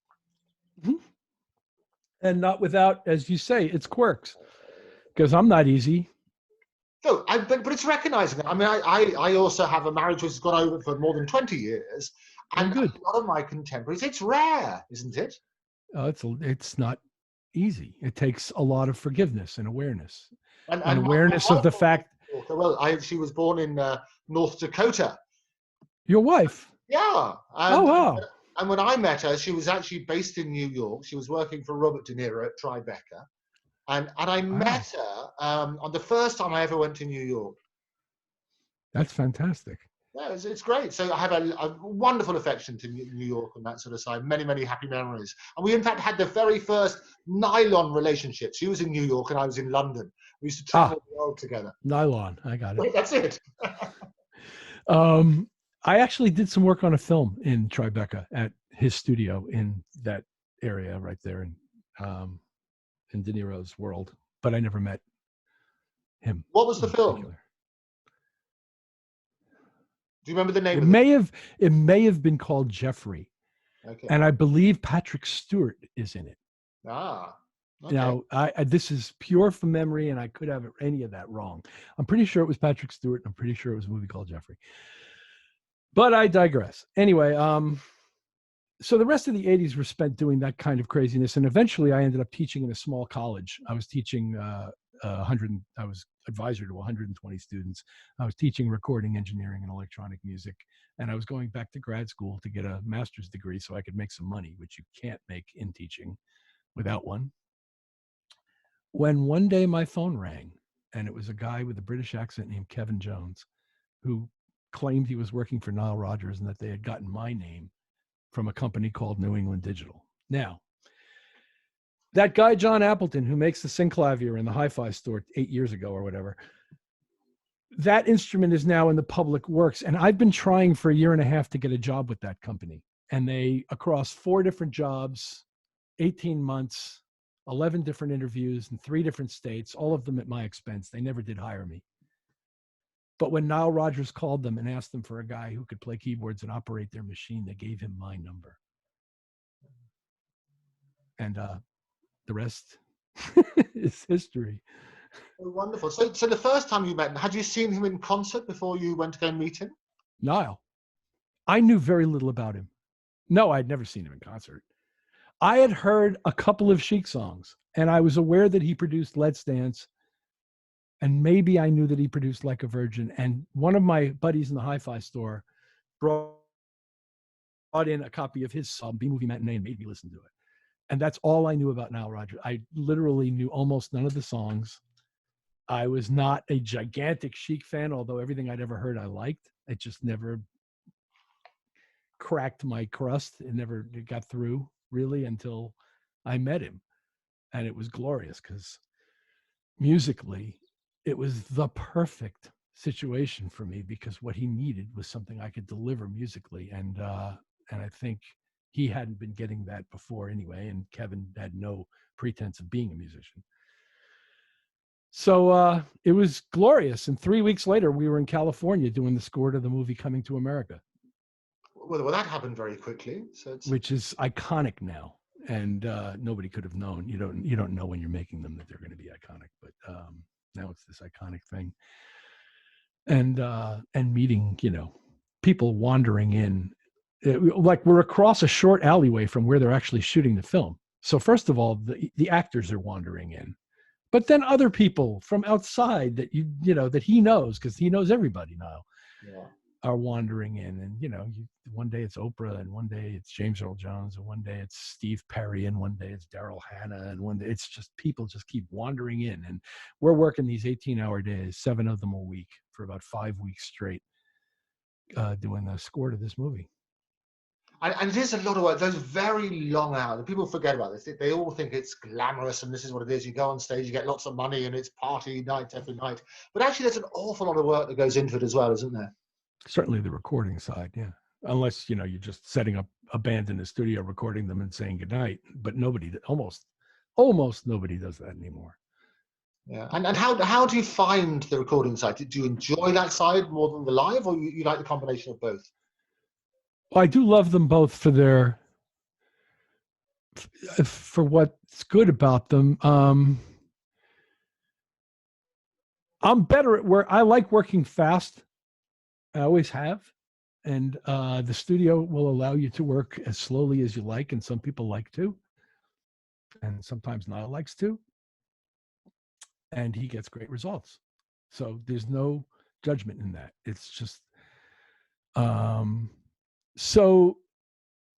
Mm-hmm. And not without, as you say, its quirks, because I'm not easy. No, but it's recognizing it. I mean, I also have a marriage which has gone over for more than 20 years. And a lot of my contemporaries, it's rare, isn't it? It's not easy. It takes a lot of forgiveness and awareness. And awareness my of the fact. Well, she was born in North Dakota. Your wife? Yeah. Wow. And when I met her, she was actually based in New York. She was working for Robert De Niro at Tribeca. And I met her on the first time I ever went to New York. That's fantastic. Yeah, it's great. So I have a wonderful affection to New York on that sort of side. Many, many happy memories. And we, in fact, had the very first nylon relationship. She was in New York and I was in London. We used to travel the world together. Nylon, I got it. That's it. I actually did some work on a film in Tribeca at his studio in that area right there in De Niro's world, but I never met him. What was the film? Do you remember the name? It may have been called Jeffrey, okay. And I believe Patrick Stewart is in it. Okay. Now, this is pure from memory, and I could have any of that wrong. I'm pretty sure it was Patrick Stewart. And I'm pretty sure it was a movie called Jeffrey. But I digress. Anyway, so the rest of the 80s were spent doing that kind of craziness, and eventually I ended up teaching in a small college. I was teaching I was advisor to 120 students. I was teaching recording engineering and electronic music, and I was going back to grad school to get a master's degree so I could make some money, which you can't make in teaching without one. When one day my phone rang, and it was a guy with a British accent named Kevin Jones, who claimed he was working for Nile Rodgers and that they had gotten my name from a company called New England Digital. Now, that guy, John Appleton, who makes the Synclavier in the hi-fi store 8 years ago or whatever, that instrument is now in the public works. And I've been trying for 1.5 years to get a job with that company. And they, across 4 different jobs, 18 months, 11 different interviews in 3 different states, all of them at my expense, they never did hire me. But when Nile Rodgers called them and asked them for a guy who could play keyboards and operate their machine, they gave him my number. And the rest is history. Oh, wonderful. So the first time you met him, had you seen him in concert before you went to go and meet him? Nile. I knew very little about him. No, I'd never seen him in concert. I had heard a couple of Chic songs, and I was aware that he produced Let's Dance, and maybe I knew that he produced Like a Virgin. And one of my buddies in the hi-fi store brought brought in a copy of his song, B-Movie Matinee, and made me listen to it. And that's all I knew about Nile Rodgers. I literally knew almost none of the songs. I was not a gigantic Chic fan, although everything I'd ever heard I liked. It just never cracked my crust. It never got through really until I met him. And it was glorious because musically, it was the perfect situation for me because what he needed was something I could deliver musically. And I think he hadn't been getting that before anyway. And Kevin had no pretense of being a musician. So it was glorious. And 3 weeks later, we were in California doing the score to the movie Coming to America. Well, that happened very quickly. Which is iconic now. And nobody could have known. You don't know when you're making them that they're going to be iconic. But now it's this iconic thing. And meeting, people wandering in. Like we're across a short alleyway from where they're actually shooting the film. So first of all, the actors are wandering in. But then other people from outside that that he knows, because he knows everybody now, are wandering in. And one day it's Oprah, and one day it's James Earl Jones, and one day it's Steve Perry, and one day it's Daryl Hannah, and one day it's just people just keep wandering in. And we're working these 18-hour days, 7 of them a week, for about 5 weeks straight, doing the score to this movie. And it is a lot of work, those very long hours. People forget about this. They all think it's glamorous and this is what it is. You go on stage, you get lots of money, and it's party night every night. But actually, there's an awful lot of work that goes into it as well, isn't there? Certainly the recording side, yeah. Unless, you're just setting up a band in the studio, recording them and saying goodnight. But almost nobody does that anymore. Yeah. And how do you find the recording side? Do you enjoy that side more than the live, or you like the combination of both? Well, I do love them both for what's good about them. I'm better at work. I like working fast. I always have. And the studio will allow you to work as slowly as you like. And some people like to. And sometimes Nile likes to. And he gets great results. So there's no judgment in that. It's just... So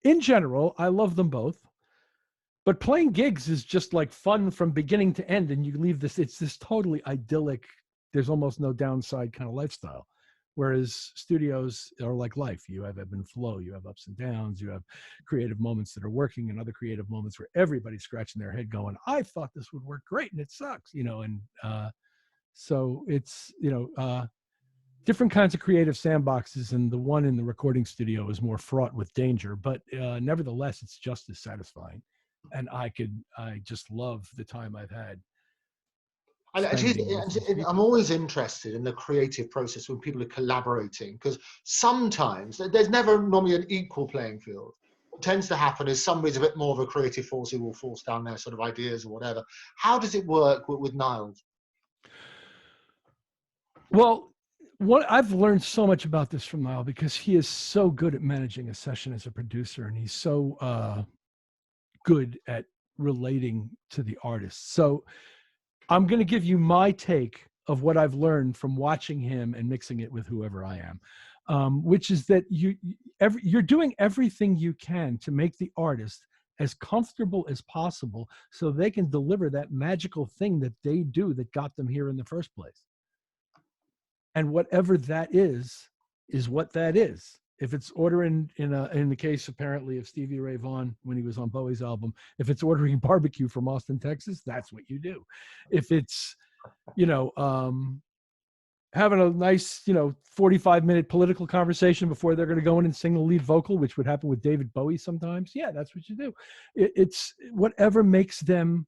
in general, I love them both, but playing gigs is just like fun from beginning to end. And you leave it's this totally idyllic, there's almost no downside kind of lifestyle. Whereas studios are like life. You have ebb and flow, you have ups and downs, you have creative moments that are working and other creative moments where everybody's scratching their head going, I thought this would work great and it sucks, and so it's, different kinds of creative sandboxes, and the one in the recording studio is more fraught with danger, but nevertheless, it's just as satisfying. And I just love the time I've had. I'm always interested in the creative process when people are collaborating, because sometimes there's never normally an equal playing field. What tends to happen is somebody's a bit more of a creative force who will force down their sort of ideas or whatever. How does it work with Nile? Well, I've learned so much about this from Nile because he is so good at managing a session as a producer, and he's so good at relating to the artist. So I'm going to give you my take of what I've learned from watching him and mixing it with whoever I am, which is that you're doing everything you can to make the artist as comfortable as possible so they can deliver that magical thing that they do that got them here in the first place. And whatever that is what that is. If it's ordering in the case apparently of Stevie Ray Vaughan when he was on Bowie's album, if it's ordering barbecue from Austin, Texas, that's what you do. If it's, having a nice, 45-minute political conversation before they're going to go in and sing the lead vocal, which would happen with David Bowie sometimes, yeah, that's what you do. It's whatever makes them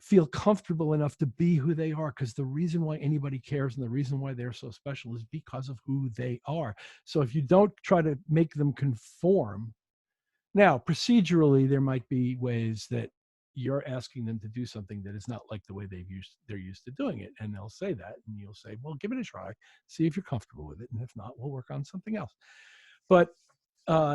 feel comfortable enough to be who they are, because the reason why anybody cares and the reason why they're so special is because of who they are. So if you don't try to make them conform, now procedurally there might be ways that you're asking them to do something that is not like the way they're used to doing it, and they'll say that, and you'll say, well, give it a try, see if you're comfortable with it, and if not, we'll work on something else. But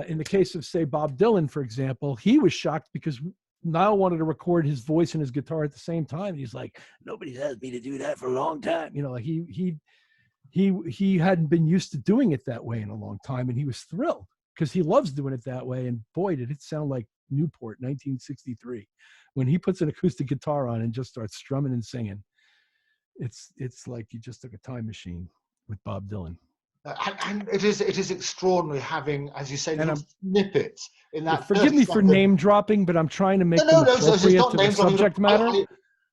in the case of, say, Bob Dylan, for example, he was shocked because Nile wanted to record his voice and his guitar at the same time. He's like, nobody's asked me to do that for a long time. Like he hadn't been used to doing it that way in a long time, and he was thrilled because he loves doing it that way. And boy, did it sound like Newport 1963 when he puts an acoustic guitar on and just starts strumming and singing. It's like you just took a time machine with Bob Dylan. And it is extraordinary having, as you say, little snippets in that. Forgive me for name dropping, but I'm trying to make them appropriate to the subject matter.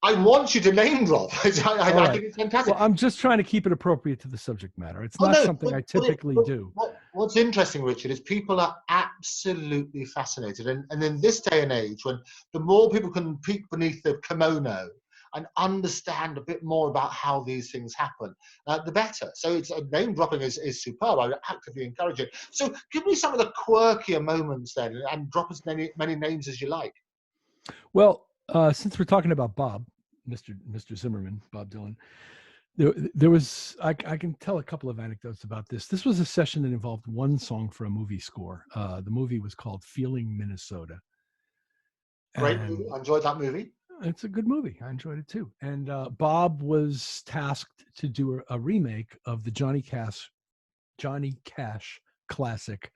I want you to name drop. I think it's fantastic. Well, I'm just trying to keep it appropriate to the subject matter. It's not something I typically do. What's interesting, Richard, is people are absolutely fascinated. And in this day and age, when the more people can peek beneath the kimono and understand a bit more about how these things happen, the better. So it's name dropping is superb. I would actively encourage it. So give me some of the quirkier moments then, and drop as many names as you like. Well, since we're talking about Bob, Mr. Zimmerman, Bob Dylan, there was I can tell a couple of anecdotes about this. This was a session that involved one song for a movie score. The movie was called Feeling Minnesota. Great movie. I enjoyed that movie. It's a good movie. I enjoyed it too. And Bob was tasked to do a remake of the Johnny Cash classic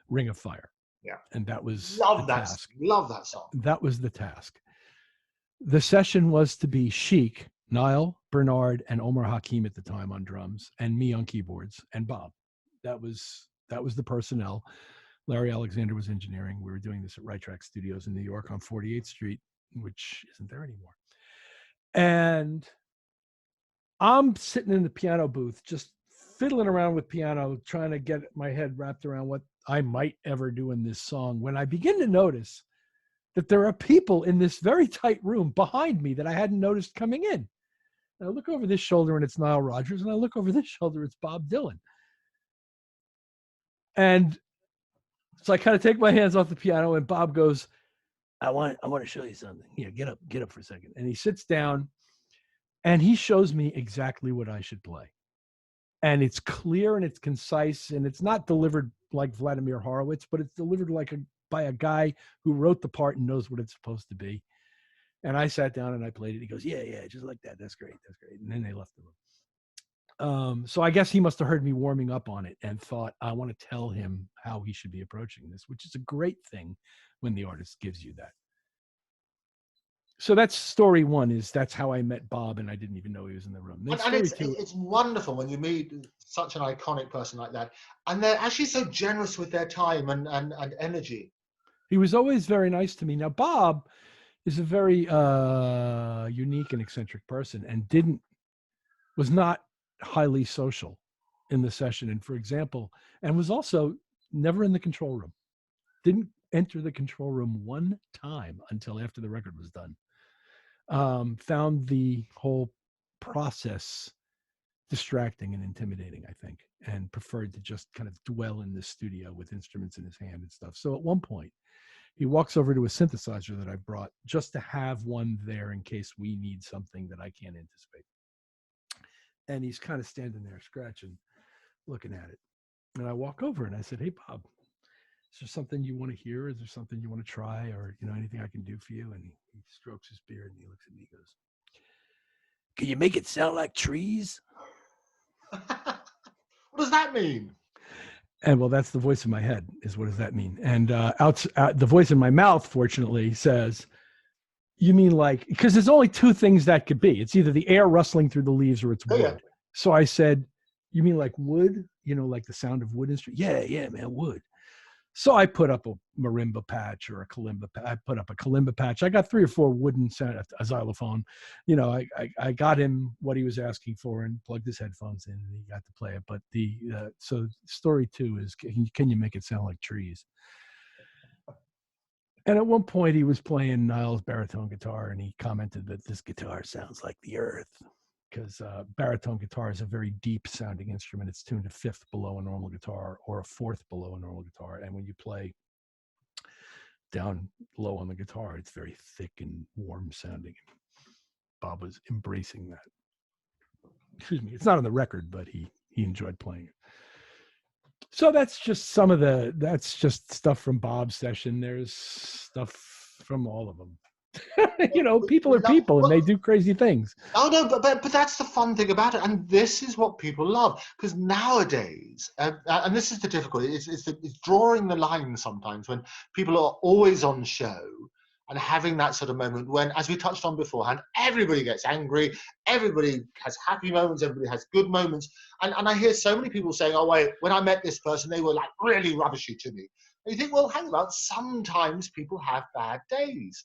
Ring of Fire. Yeah. And that was Love that song. That was the task. The session was to be Chic, Nile, Bernard, and Omar Hakim at the time on drums, and me on keyboards, and Bob. That was the personnel. Larry Alexander was engineering. We were doing this at Right Track Studios in New York on 48th Street, which isn't there anymore. And I'm sitting in the piano booth, just fiddling around with piano, trying to get my head wrapped around what I might ever do in this song, when I begin to notice that there are people in this very tight room behind me that I hadn't noticed coming in. And I look over this shoulder and it's Nile Rodgers, and I look over this shoulder, it's Bob Dylan. And so I kind of take my hands off the piano, and Bob goes, I want to show you something. Here, get up for a second. And he sits down and he shows me exactly what I should play. And it's clear and it's concise, and it's not delivered like Vladimir Horowitz, but it's delivered by a guy who wrote the part and knows what it's supposed to be. And I sat down and I played it. He goes, yeah, just like that. That's great. And then they left the room. So I guess he must have heard me warming up on it and thought, I want to tell him how he should be approaching this, which is a great thing when the artist gives you that. So that's story one, is that's how I met Bob, and I didn't even know he was in the room. And it's wonderful when you meet such an iconic person like that, and they're actually so generous with their time and energy. He was always very nice to me. Now, Bob is a very unique and eccentric person, and was not highly social in the session. And for example, and was also never in the control room. Didn't enter the control room one time until after the record was done. Found the whole process distracting and intimidating, I think, and preferred to just kind of dwell in the studio with instruments in his hand and stuff. So at one point, he walks over to a synthesizer that I brought just to have one there in case we need something that I can't anticipate. And he's kind of standing there scratching, looking at it. And I walk over and I said, hey, Bob, is there something you want to hear? Is there something you want to try, or, anything I can do for you? And he strokes his beard and he looks at me and goes, can you make it sound like trees? What does that mean? And well, that's the voice in my head, is what does that mean? And the voice in my mouth, fortunately, says, you mean like, because there's only two things that could be. It's either the air rustling through the leaves or it's wood. Yeah. So I said, you mean like wood? Like the sound of wood instrument? Yeah, man, wood. So I put up a marimba patch or a kalimba patch. I put up a kalimba patch. I got 3 or 4 wooden sound, a xylophone. I got him what he was asking for and plugged his headphones in, and he got to play it. But so story 2 is, can you make it sound like trees? And at one point he was playing Nile's baritone guitar, and he commented that this guitar sounds like the earth, because baritone guitar is a very deep sounding instrument. It's tuned a 5th below a normal guitar or a 4th below a normal guitar. And when you play down low on the guitar, it's very thick and warm sounding. Bob was embracing that. Excuse me. It's not on the record, but he enjoyed playing it. So that's just that's just stuff from Bob's session. There's stuff from all of them. You know, people are Love, people and they do crazy things. oh no, but that's the fun thing about it, and this is what people love. Because nowadays, and this is the difficulty, it's drawing the line sometimes when people are always on show and having that sort of moment when, as we touched on beforehand, everybody gets angry, everybody has happy moments, everybody has good moments, and I hear so many people saying, "Oh wait, when I met this person, they were like really rubbishy to me." And you think, well, hang on, sometimes people have bad days.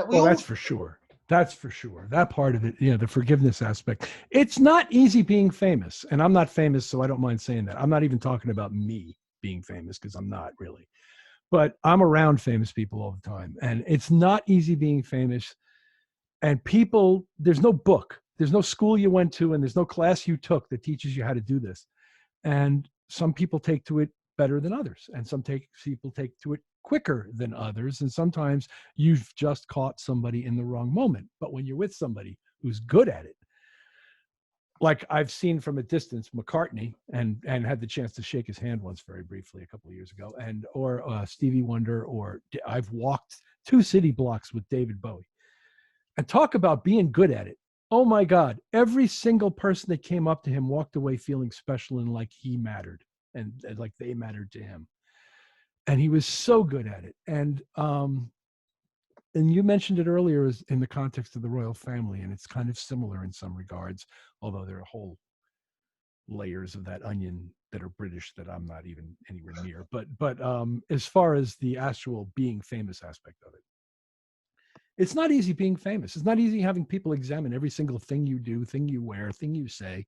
Well, that's for sure. That's for sure. That part of it, you know, the forgiveness aspect. It's not easy being famous. And I'm not famous, so I don't mind saying that. I'm not even talking about me being famous because I'm not really. But I'm around famous people all the time. And it's not easy being famous. And people, there's no book, there's no school you went to, and there's no class you took that teaches you how to do this. And some people take to it better than others. And people take to it quicker than others. And sometimes you've just caught somebody in the wrong moment. But when you're with somebody who's good at it, like I've seen from a distance McCartney and had the chance to shake his hand once very briefly a couple of years ago, or Stevie Wonder, or I've walked 2 city blocks with David Bowie. And talk about being good at it. Oh my God, every single person that came up to him walked away feeling special and like he mattered and like they mattered to him. And he was so good at it. And you mentioned it earlier as in the context of the royal family, and it's kind of similar in some regards, although there are whole layers of that onion that are British that I'm not even anywhere near. But as far as the actual being famous aspect of it, it's not easy being famous. It's not easy having people examine every single thing you do, thing you wear, thing you say,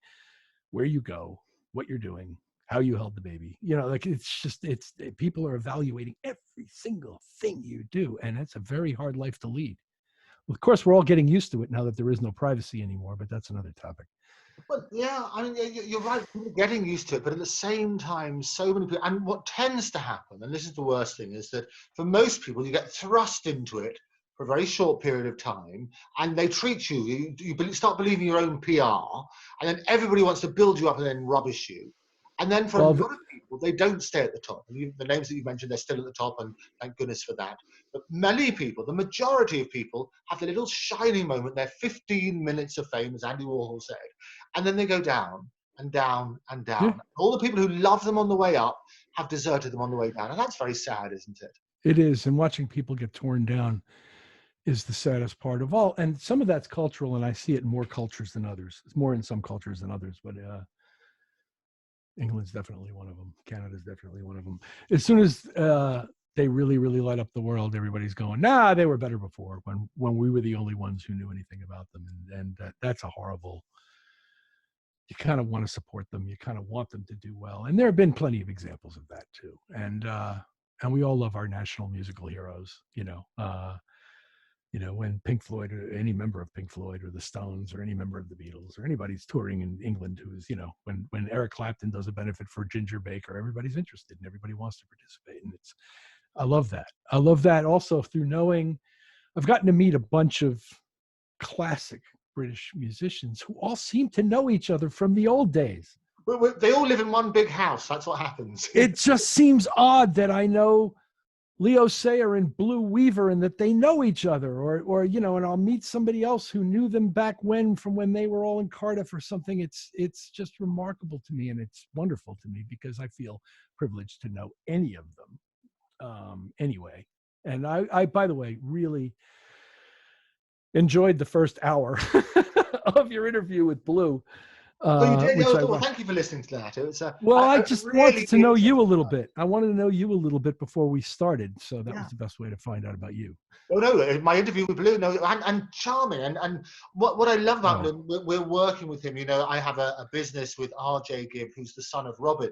where you go, what you're doing, how you held the baby. You know, like people are evaluating every single thing you do. And it's a very hard life to lead. Well, of course, we're all getting used to it now that there is no privacy anymore, but that's another topic. Well, yeah, I mean, you're right. We're getting used to it, but at the same time, so many people. And what tends to happen, and this is the worst thing, is that for most people, you get thrust into it for a very short period of time, and they treat you. You start believing your own PR, and then everybody wants to build you up and then rubbish you. And then for a lot of people, they don't stay at the top. And the names that you mentioned, they're still at the top, and thank goodness for that. But many people, the majority of people, have the little shining moment, their 15 minutes of fame, as Andy Warhol said, and then they go down and down and down. Yeah. All the people who love them on the way up have deserted them on the way down. And that's very sad, isn't it? It is. And watching people get torn down is the saddest part of all. And some of that's cultural, and I see it in more cultures than others. It's more in some cultures than others, but England's definitely one of them. Canada's definitely one of them. As soon as they really, really light up the world, everybody's going, nah, they were better before, when we were the only ones who knew anything about them. And that's a horrible, you kind of want to support them. You kind of want them to do well. And there have been plenty of examples of that too. And we all love our national musical heroes, when Pink Floyd, or any member of Pink Floyd or the Stones or any member of the Beatles or anybody's touring in England who's, when Eric Clapton does a benefit for Ginger Baker, everybody's interested and everybody wants to participate. And I love that. I love that also through knowing, I've gotten to meet a bunch of classic British musicians who all seem to know each other from the old days. They all live in one big house. That's what happens. It just seems odd that I know Leo Sayer and Blue Weaver and that they know each other, or and I'll meet somebody else who knew them back from when they were all in Cardiff or something. It's just remarkable to me, and it's wonderful to me because I feel privileged to know any of them anyway. And I by the way, really enjoyed the first hour of your interview with Blue. You did. Well, thank you for listening to that. It was, I just really wanted to know you a little bit. I wanted to know you a little bit before we started, so that was the best way to find out about you. Oh no, my interview with Blue, and charming, and what I love about him, we're working with him. I have a business with RJ Gibb, who's the son of Robin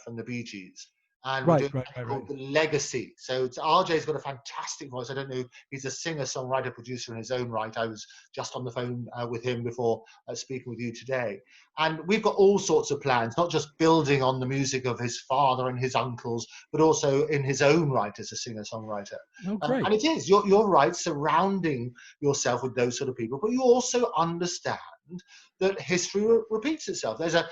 from the Bee Gees. And we're doing called The Legacy. So RJ's got a fantastic voice. I don't know, he's a singer, songwriter, producer in his own right. I was just on the phone with him before speaking with you today. And we've got all sorts of plans, not just building on the music of his father and his uncles, but also in his own right as a singer-songwriter. Oh, great. And it is, you're right, surrounding yourself with those sort of people, but you also understand that history repeats itself. There's a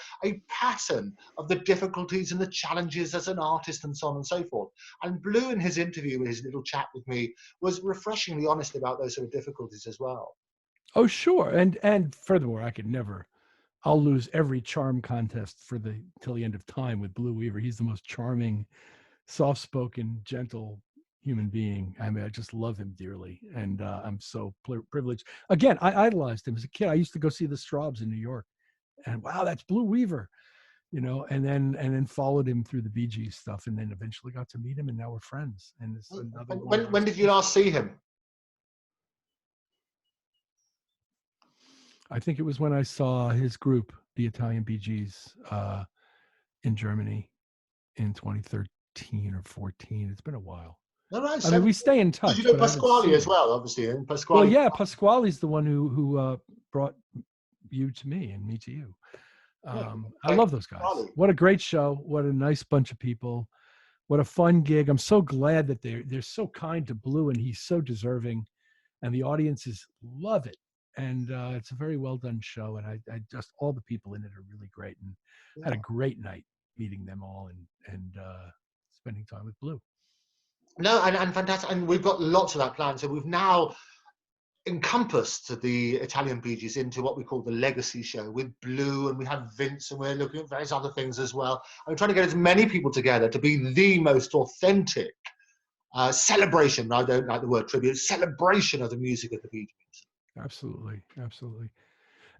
pattern of the difficulties and the challenges as an artist and so on and so forth. And Blue, in his interview, his little chat with me, was refreshingly honest about those sort of difficulties as well. Oh, sure. And furthermore, I'll lose every charm contest till the end of time with Blue Weaver. He's the most charming, soft-spoken, gentle human being. I mean, I just love him dearly, and I'm so privileged. Again, I idolized him as a kid. I used to go see the Straubs in New York, and wow, that's Blue Weaver, and then followed him through the Bee Gees stuff, and then eventually got to meet him, and now we're friends. And it's another when did you last see him? I think it was when I saw his group, the Italian Bee Gees, in Germany in 2013 or 14. It's been a while. All right, I mean, we stay in touch. You know Pasquale as well, obviously. And Pasquale. Well, yeah, Pasquale's the one who brought you to me and me to you. I love those guys. Pasquale. What a great show! What a nice bunch of people! What a fun gig! I'm so glad that they're so kind to Blue, and he's so deserving, and the audiences love it. And it's a very well done show, and I just all the people in it are really great, and had a great night meeting them all and spending time with Blue. No, and fantastic, and we've got lots of that planned. So we've now encompassed the Italian Bee Gees into what we call the legacy show with Blue, and we have Vince, and we're looking at various other things as well. And we're trying to get as many people together to be the most authentic celebration. I don't like the word tribute. Celebration of the music of the Bee Gees. Absolutely.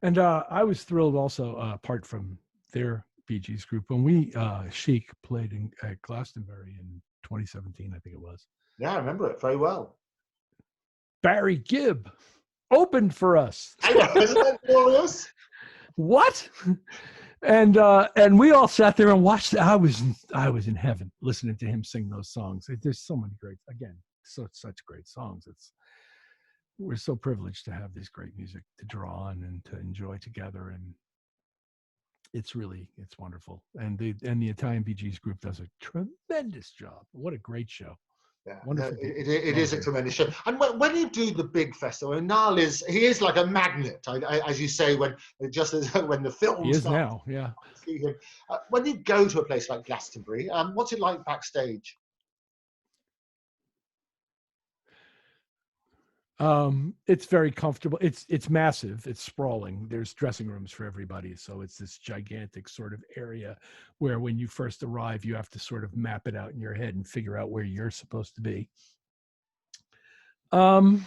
And I was thrilled also, apart from their Bee Gees group, when we Chic played at Glastonbury in 2017, I think it was. Yeah, I remember it very well. Barry Gibb opened for us. I know, isn't that glorious? What? And we all sat there and watched. I was in heaven listening to him sing those songs. There's so many such great songs. We're so privileged to have this great music to draw on and to enjoy together, and it's wonderful. And the Italian Bee Gees group does a tremendous job. What a great show! Yeah, it is a tremendous show. And when you do the big festival, and Nile is like a magnet, as you say, when the film he is starts, now, yeah. See him. When you go to a place like Glastonbury, what's it like backstage? It's very comfortable. It's massive. It's sprawling. There's dressing rooms for everybody. So it's this gigantic sort of area where when you first arrive, you have to sort of map it out in your head and figure out where you're supposed to be. I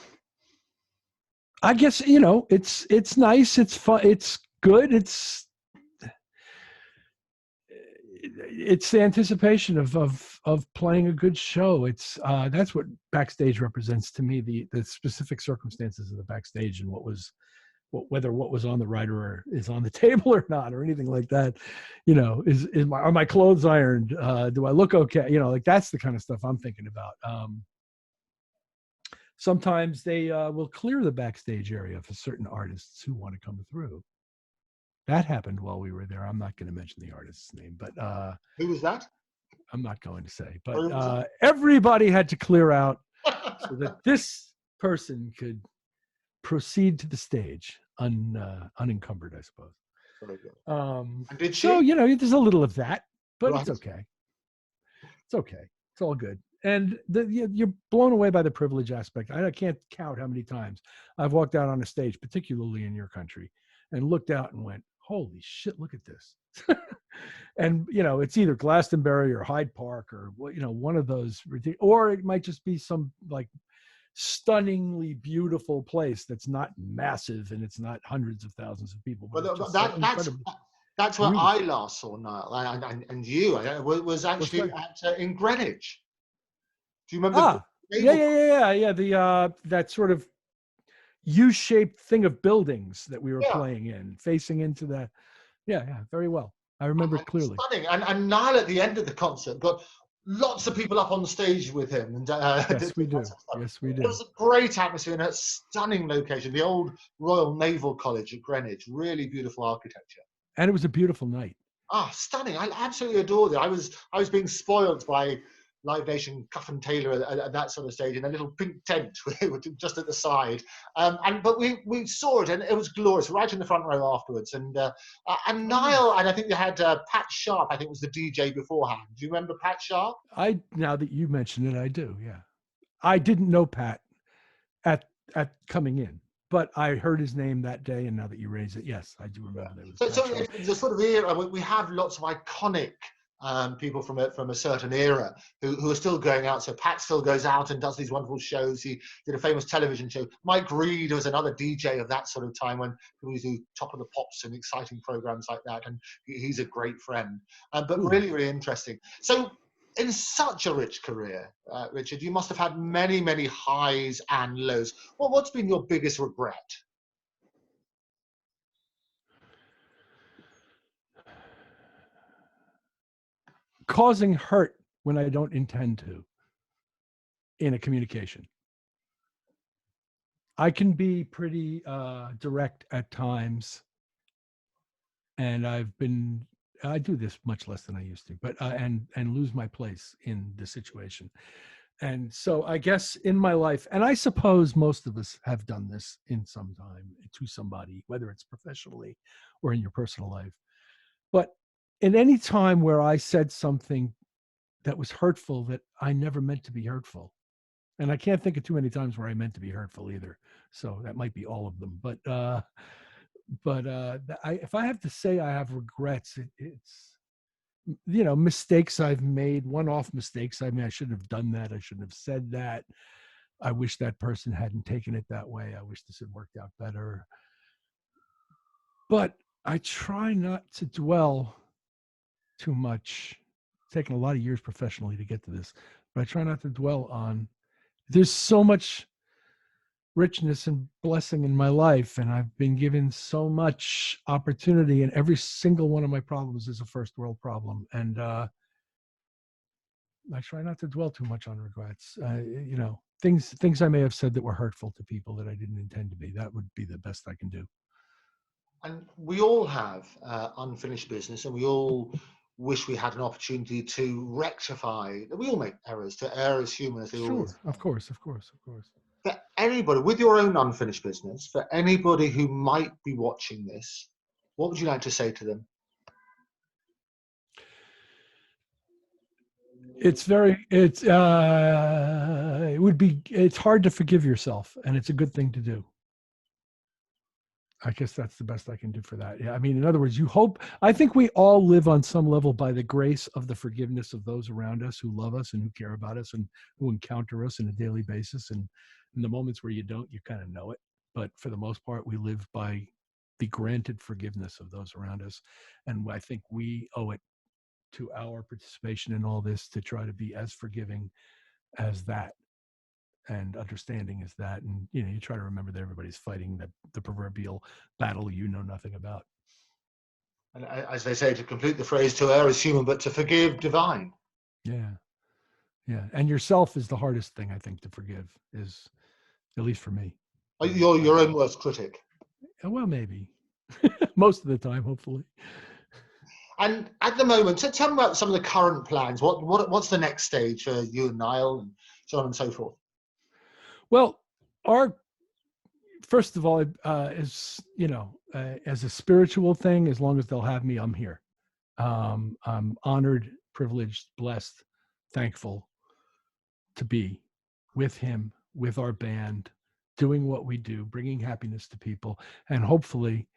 guess, it's nice. It's fun. It's good. It's the anticipation of playing a good show. It's that's what backstage represents to me, the specific circumstances of the backstage and whether what was on the writer or is on the table or not or anything like that. Are my clothes ironed? Do I look okay? Like that's the kind of stuff I'm thinking about. Sometimes they will clear the backstage area for certain artists who want to come through. That happened while we were there. I'm not going to mention the artist's name, but who was that? I'm not going to say. But everybody had to clear out so that this person could proceed to the stage unencumbered, I suppose. Very good. And did she? So there's a little of that, but Right. It's okay. It's okay. It's all good. And you're blown away by the privilege aspect. I can't count how many times I've walked out on a stage, particularly in your country, and looked out and went, holy shit, look at this. And, it's either Glastonbury or Hyde Park or, one of those, or it might just be some like stunningly beautiful place that's not massive and it's not hundreds of thousands of people. Well, that's where I last saw Nile and you was actually in Greenwich. Do you remember? Yeah. That sort of U-shaped thing of buildings that we were playing in, facing into that. Yeah, very well. I remember it clearly. Stunning. And Nile at the end of the concert got lots of people up on the stage with him. And yes, we do. Yes, we do. It was a great atmosphere in a stunning location, the old Royal Naval College at Greenwich. Really beautiful architecture. And it was a beautiful night. Stunning. I absolutely adored it. I was being spoiled by Live Nation Cuff and Taylor at that sort of stage in a little pink tent just at the side. But we saw it and it was glorious, right in the front row afterwards. And Nile, and I think they had Pat Sharp, I think was the DJ beforehand. Do you remember Pat Sharp? Now that you mention it, I do, yeah. I didn't know Pat at coming in, but I heard his name that day, and now that you raise it, yes, I do remember that. So it's a sort of era. We have lots of iconic people from a certain era who are still going out. So Pat still goes out and does these wonderful shows. He did a famous television show. Mike Reed was another DJ of that sort of time when people used to do Top of the Pops and exciting programs like that. And he's a great friend, but really, really interesting. So in such a rich career, Richard, you must have had many, many highs and lows. Well, what's been your biggest regret? Causing hurt when I don't intend to in a communication. I can be pretty direct at times, and I do this much less than I used to, but and lose my place in the situation. And so I guess in my life, and I suppose most of us have done this in some time to somebody, whether it's professionally or in your personal life. But in any time where I said something that was hurtful that I never meant to be hurtful, and I can't think of too many times where I meant to be hurtful either. So that might be all of them. But if I have to say I have regrets, it's mistakes I've made, one-off mistakes. I mean, I shouldn't have done that. I shouldn't have said that. I wish that person hadn't taken it that way. I wish this had worked out better. But I try not to dwell too much. It's taken a lot of years professionally to get to this, but I try not to dwell on. There's so much richness and blessing in my life, and I've been given so much opportunity, and every single one of my problems is a first world problem. And I try not to dwell too much on regrets. Things I may have said that were hurtful to people that I didn't intend to be. That would be the best I can do. And we all have unfinished business, and we all wish we had an opportunity to rectify. We all make errors. To err is human, as they always say. Of course. For anybody with your own unfinished business, for anybody who might be watching this, what would you like to say to them? It's hard to forgive yourself, and it's a good thing to do. I guess that's the best I can do for that. Yeah, I mean, in other words, I think we all live on some level by the grace of the forgiveness of those around us who love us and who care about us and who encounter us on a daily basis. And in the moments where you don't, you kind of know it. But for the most part, we live by the granted forgiveness of those around us. And I think we owe it to our participation in all this to try to be as forgiving as that and understanding as that. And you try to remember that everybody's fighting the proverbial battle you know nothing about. And as they say, to complete the phrase, to err is human, but to forgive divine. Yeah And yourself is the hardest thing, I think, to forgive, is at least for me. You're your own worst critic. Well, maybe most of the time, hopefully. And at the moment, so tell me about some of the current plans. What's the next stage for you and Nile, and so on and so forth? Well, first of all, as a spiritual thing, as long as they'll have me, I'm here. I'm honored, privileged, blessed, thankful to be with him, with our band, doing what we do, bringing happiness to people, and hopefully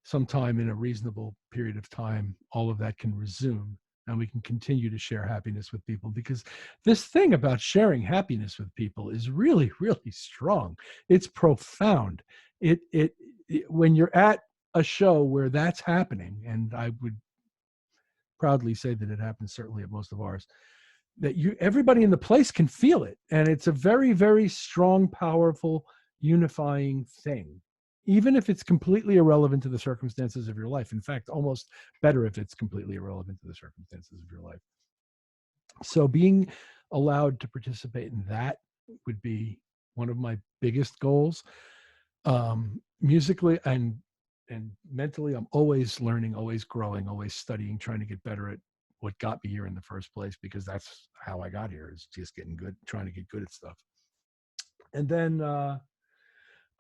sometime in a reasonable period of time, all of that can resume and we can continue to share happiness with people, because this thing about sharing happiness with people is really, really strong. It's profound. It when you're at a show where that's happening, and I would proudly say that it happens certainly at most of ours, that everybody in the place can feel it. And it's a very, very strong, powerful, unifying thing, even if it's completely irrelevant to the circumstances of your life. In fact, almost better if it's completely irrelevant to the circumstances of your life. So being allowed to participate in that would be one of my biggest goals. Musically and mentally, I'm always learning, always growing, always studying, trying to get better at what got me here in the first place, because that's how I got here, is just getting good, trying to get good at stuff. And then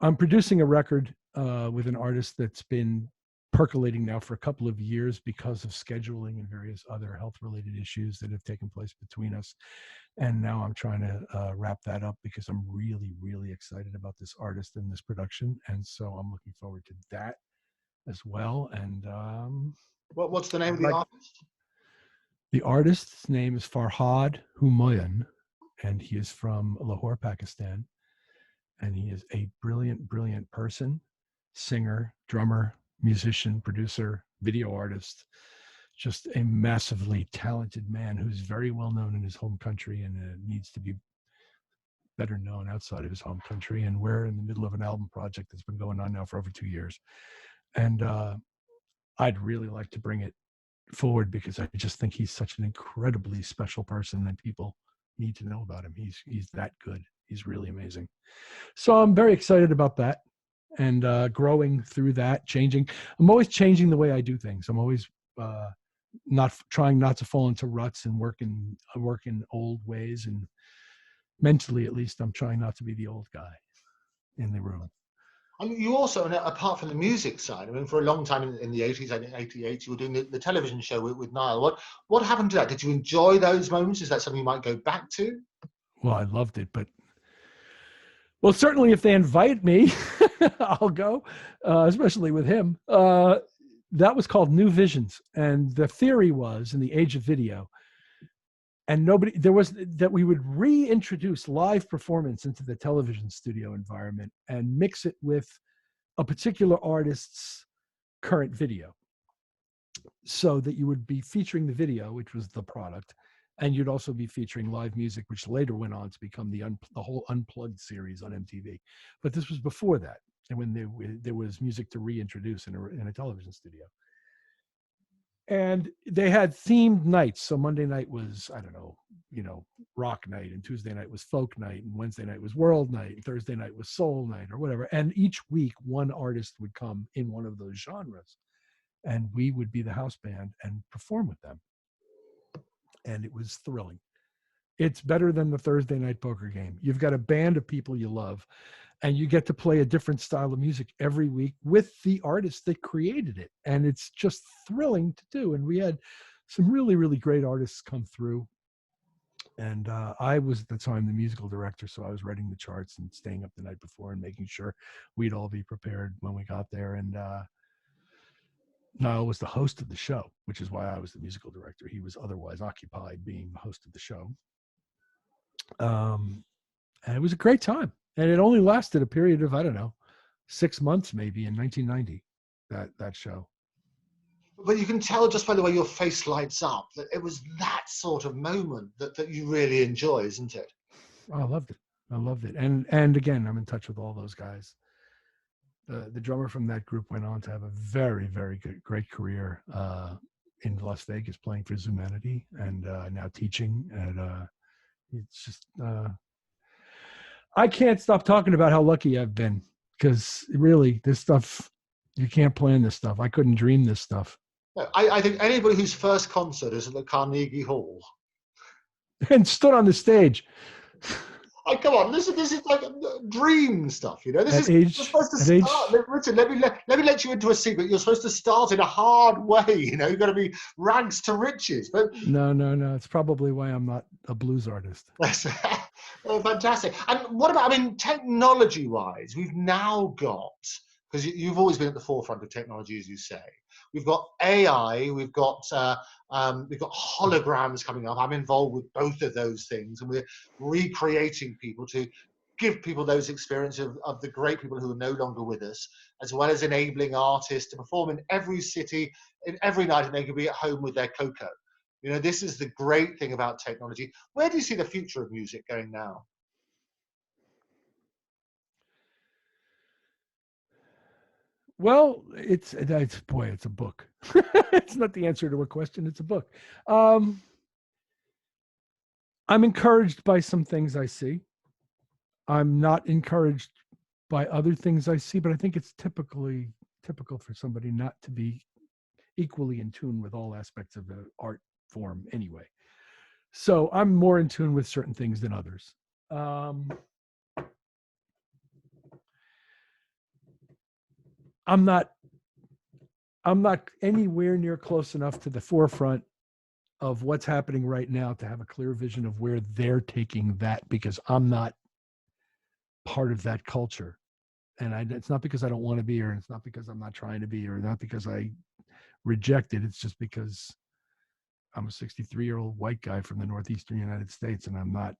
I'm producing a record with an artist that's been percolating now for a couple of years because of scheduling and various other health-related issues that have taken place between us. And now I'm trying to wrap that up because I'm really, really excited about this artist and this production. And so I'm looking forward to that as well. And what's the name of the artist? The artist's name is Farhad Humayun, and he is from Lahore, Pakistan. And he is a brilliant, brilliant person, singer, drummer, musician, producer, video artist, just a massively talented man who's very well known in his home country and needs to be better known outside of his home country. And we're in the middle of an album project that's been going on now for over 2 years. And I'd really like to bring it forward because I just think he's such an incredibly special person that people need to know about him. He's that good. He's really amazing. So I'm very excited about that and growing through that, changing. I'm always changing the way I do things. I'm always trying not to fall into ruts and work in old ways. And mentally, at least, I'm trying not to be the old guy in the room. I mean, you also, apart from the music side, I mean, for a long time in the 80s, I think 88, you were doing the television show with Nile. What happened to that? Did you enjoy those moments? Is that something you might go back to? Well, I loved it, but certainly if they invite me, I'll go, especially with him. That was called New Visions. And the theory was, in the age of video, and that we would reintroduce live performance into the television studio environment and mix it with a particular artist's current video, so that you would be featuring the video, which was the product, and you'd also be featuring live music, which later went on to become the whole Unplugged series on MTV. But this was before that, and when there was music to reintroduce in a television studio. And they had themed nights. So Monday night was, I don't know, rock night, and Tuesday night was folk night, and Wednesday night was world night, and Thursday night was soul night or whatever. And each week, one artist would come in one of those genres, and we would be the house band and perform with them. And it was thrilling. It's better than the Thursday night poker game. You've got a band of people you love, and you get to play a different style of music every week with the artist that created it. And it's just thrilling to do. And we had some really, really great artists come through. And I was at the time the musical director, so I was writing the charts and staying up the night before and making sure we'd all be prepared when we got there. And Niall was the host of the show, which is why I was the musical director. He was otherwise occupied being the host of the show. And it was a great time. And it only lasted a period of, I don't know, 6 months maybe in 1990, that show. But you can tell just by the way your face lights up that it was that sort of moment that you really enjoy, isn't it? Oh, I loved it. And again, I'm in touch with all those guys. The drummer from that group went on to have a very, very great career in Las Vegas, playing for Zumanity, and now teaching. And it's just, I can't stop talking about how lucky I've been, because really, this stuff, you can't plan this stuff. I couldn't dream this stuff. I think anybody whose first concert is at the Carnegie Hall and stood on the stage. Oh, come on, this is like dream stuff, This you're supposed to start. Richard, let me let you into a secret. You're supposed to start in a hard way. You've got to be rags to riches. But no. It's probably why I'm not a blues artist. Oh, fantastic. And what about? I mean, technology-wise, we've now got, because you've always been at the forefront of technology, as you say. We've got AI. We've got holograms coming up. I'm involved with both of those things, and we're recreating people to give people those experiences of the great people who are no longer with us, as well as enabling artists to perform in every city, in every night, and they can be at home with their cocoa. This is the great thing about technology. Where do you see the future of music going now? Well, it's a book. It's not the answer to a question. It's a book. I'm encouraged by some things I see. I'm not encouraged by other things I see, but I think it's typical for somebody not to be equally in tune with all aspects of the art form anyway. So I'm more in tune with certain things than others. I'm not anywhere near close enough to the forefront of what's happening right now to have a clear vision of where they're taking that, because I'm not part of that culture. And it's not because I don't want to be, or it's not because I'm not trying to be, or not because I reject it. It's just because I'm a 63-year-old white guy from the Northeastern United States, and I'm not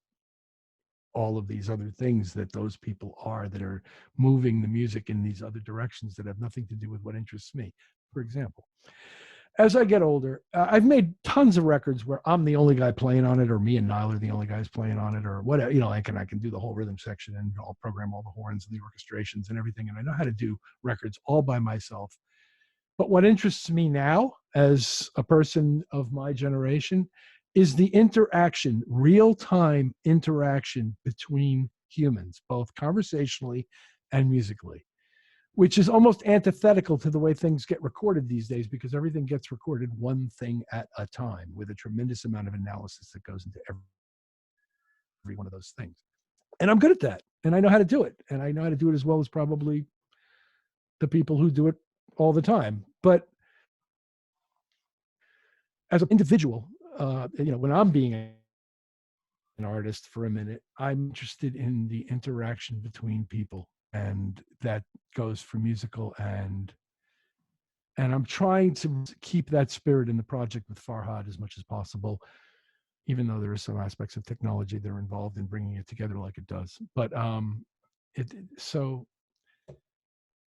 all of these other things that those people are, that are moving the music in these other directions that have nothing to do with what interests me. For example, as I get older, I've made tons of records where I'm the only guy playing on it, or me and Nile are the only guys playing on it, or whatever. You know, I can do the whole rhythm section, and I'll program all the horns and the orchestrations and everything. And I know how to do records all by myself. But what interests me now, as a person of my generation, is the interaction, real-time interaction between humans, both conversationally and musically, which is almost antithetical to the way things get recorded these days, because everything gets recorded one thing at a time with a tremendous amount of analysis that goes into every one of those things. And I'm good at that. And I know how to do it. And I know how to do it as well as probably the people who do it all the time. But as an individual, when I'm being an artist for a minute, I'm interested in the interaction between people. And that goes for musical, and I'm trying to keep that spirit in the project with Farhad as much as possible, even though there are some aspects of technology that are involved in bringing it together like it does. But so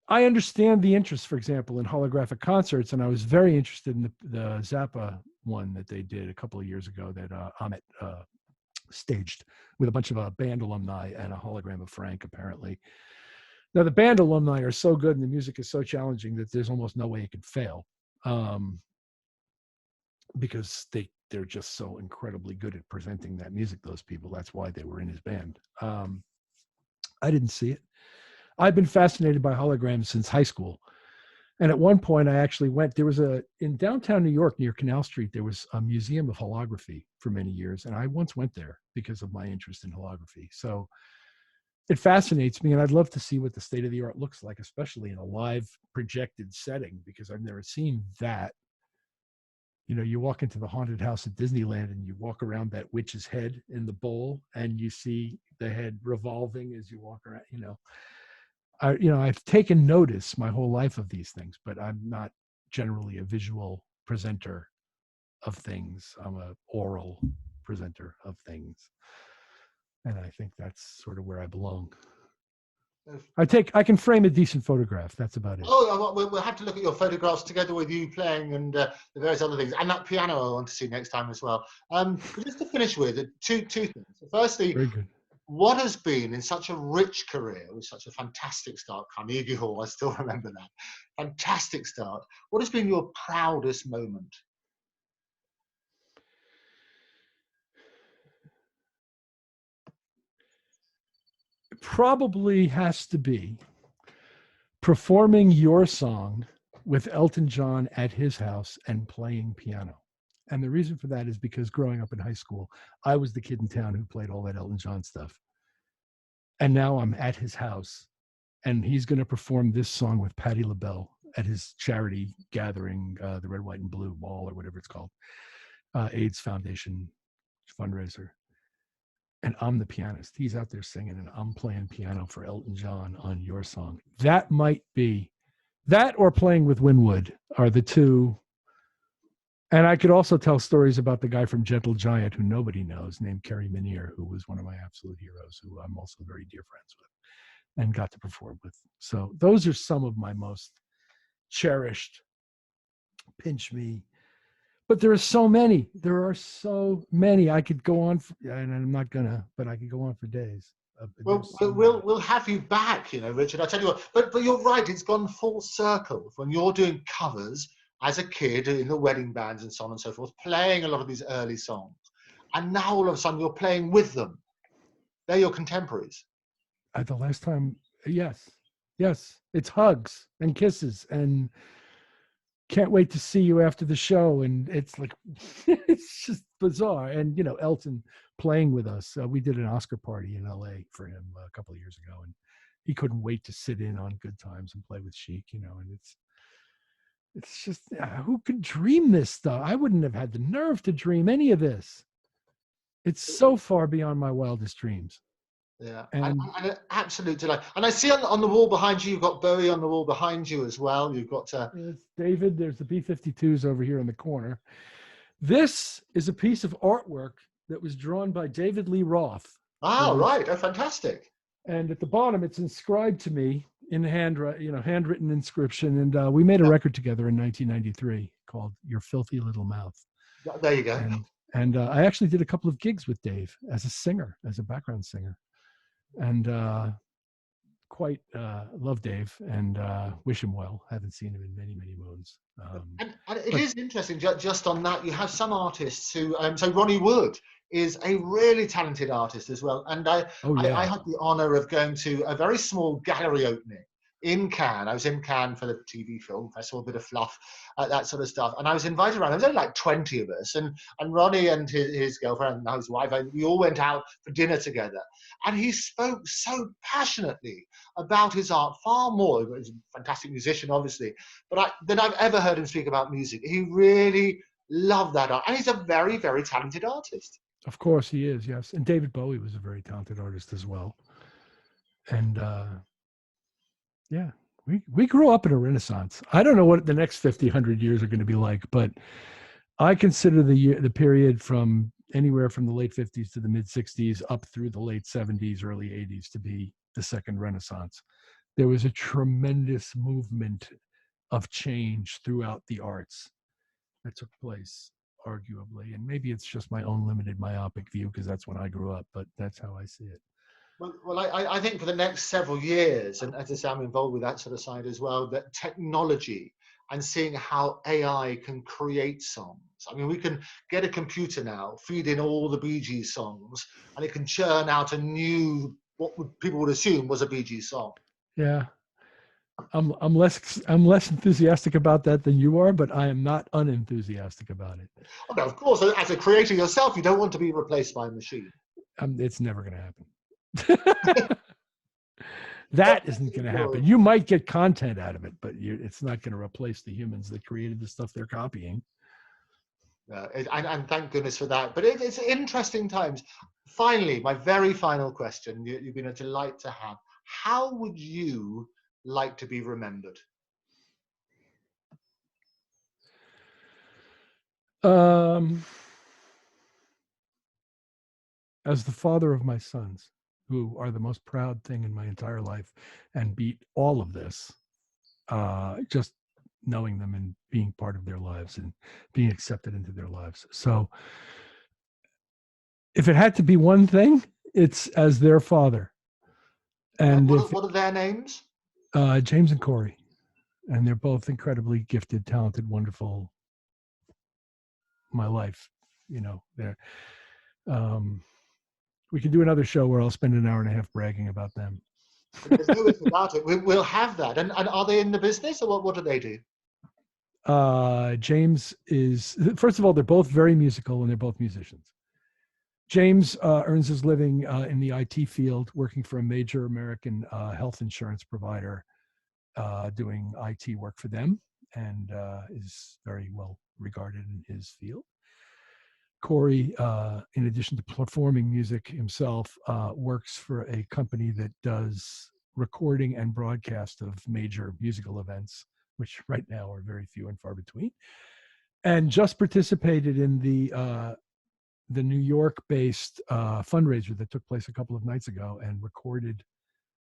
I understand the interest, for example, in holographic concerts, and I was very interested in the Zappa one that they did a couple of years ago that Ahmet staged with a bunch of band alumni and a hologram of Frank, apparently. Now, the band alumni are so good and the music is so challenging that there's almost no way it could fail, because they're just so incredibly good at presenting that music, those people. That's why they were in his band. I didn't see it. I've been fascinated by holograms since high school. And at one point I actually went, in downtown New York near Canal Street, there was a museum of holography for many years. And I once went there because of my interest in holography. So it fascinates me, and I'd love to see what the state of the art looks like, especially in a live projected setting, because I've never seen that. You know, you walk into the haunted house at Disneyland and you walk around that witch's head in the bowl, and you see the head revolving as you walk around. I've taken notice my whole life of these things, but I'm not generally a visual presenter of things. I'm an oral presenter of things. And I think that's sort of where I belong. I can frame a decent photograph. That's about it. Oh, we'll have to look at your photographs together with you playing and the various other things, and that piano I want to see next time as well. But just to finish with two things. Firstly, very good. What has been in such a rich career with such a fantastic start, Carnegie Hall, I still remember that, fantastic start. What has been your proudest moment? It probably has to be performing your song with Elton John at his house and playing piano. And the reason for that is because growing up in high school, I was the kid in town who played all that Elton John stuff. And now I'm at his house, and he's going to perform this song with Patti LaBelle at his charity gathering, the Red, White, and Blue Ball, or whatever it's called, AIDS Foundation fundraiser. And I'm the pianist. He's out there singing, and I'm playing piano for Elton John on your song. That might be, that or playing with Winwood are the two. And I could also tell stories about the guy from Gentle Giant who nobody knows, named Kerry Minier, who was one of my absolute heroes, who I'm also very dear friends with and got to perform with. So those are some of my most cherished, pinch me. But there are so many. There are so many. I could go on, and I'm not gonna, but I could go on for days. Well, we'll have you back, Richard. I tell you what. But you're right. It's gone full circle. When you're doing covers as a kid in the wedding bands and so on and so forth, playing a lot of these early songs, and now all of a sudden you're playing with them. They're your contemporaries. At the last time, yes, it's hugs and kisses and can't wait to see you after the show. And it's like, it's just bizarre. And, you know, Elton playing with us. We did an Oscar party in LA for him a couple of years ago, and he couldn't wait to sit in on Good Times and play with Chic, you know, and it's just, who could dream this stuff? I wouldn't have had the nerve to dream any of this. It's so far beyond my wildest dreams. Yeah, and an absolute delight. And I see on the wall behind you, you've got Bowie on the wall behind you as well. You've got it's David. There's the B-52s over here in the corner. This is a piece of artwork that was drawn by David Lee Roth. Oh, right. Oh, fantastic. And at the bottom, it's inscribed to me in handwritten inscription. And we made a record together in 1993 called "Your Filthy Little Mouth." There you go. And I actually did a couple of gigs with Dave as a singer, as a background singer. And quite love Dave and wish him well. Haven't seen him in many, many moons. And it is interesting, just on that, you have some artists who, so Ronnie Wood is a really talented artist as well. And I had the honor of going to a very small gallery opening in Cannes. I was in Cannes for the TV film. I saw a bit of fluff, that sort of stuff. And I was invited around. There was only like 20 of us. And Ronnie and his girlfriend and his wife, we all went out for dinner together. And he spoke so passionately about his art, far more. He's a fantastic musician, obviously, but than I've ever heard him speak about music. He really loved that art. And he's a very, very talented artist. Of course he is, yes. And David Bowie was a very talented artist as well. And yeah, we grew up in a renaissance. I don't know what the next 50, 100 years are going to be like, but I consider the period from anywhere from the late 50s to the mid 60s up through the late 70s, early 80s to be the second renaissance. There was a tremendous movement of change throughout the arts that took place, arguably. And maybe it's just my own limited myopic view because that's when I grew up, but that's how I see it. Well, I think for the next several years, and as I say, I'm involved with that sort of side as well, that technology and seeing how AI can create songs. I mean, we can get a computer now, feed in all the Bee Gees songs, and it can churn out a new, people would assume was a Bee Gees song. Yeah. I'm less enthusiastic about that than you are, but I am not unenthusiastic about it. Okay, of course, as a creator yourself, you don't want to be replaced by a machine. It's never going to happen. That isn't going to happen. You might get content out of it, but it's not going to replace the humans that created the stuff they're copying. And thank goodness for that. But it's interesting times. Finally, my very final question, you've been a delight to have. How would you like to be remembered? As the father of my sons, who are the most proud thing in my entire life and beat all of this, just knowing them and being part of their lives and being accepted into their lives. So if it had to be one thing, it's as their father. And what are their names? James and Corey. And they're both incredibly gifted, talented, wonderful. My life, they're, we can do another show where I'll spend an hour and a half bragging about them. There's no ifs about it. We'll have that. And are they in the business, or what do they do? James is, first of all, they're both very musical and they're both musicians. James earns his living in the IT field, working for a major American health insurance provider, doing IT work for them, and is very well regarded in his field. Corey, in addition to performing music himself, works for a company that does recording and broadcast of major musical events, which right now are very few and far between, and just participated in the New York-based fundraiser that took place a couple of nights ago and recorded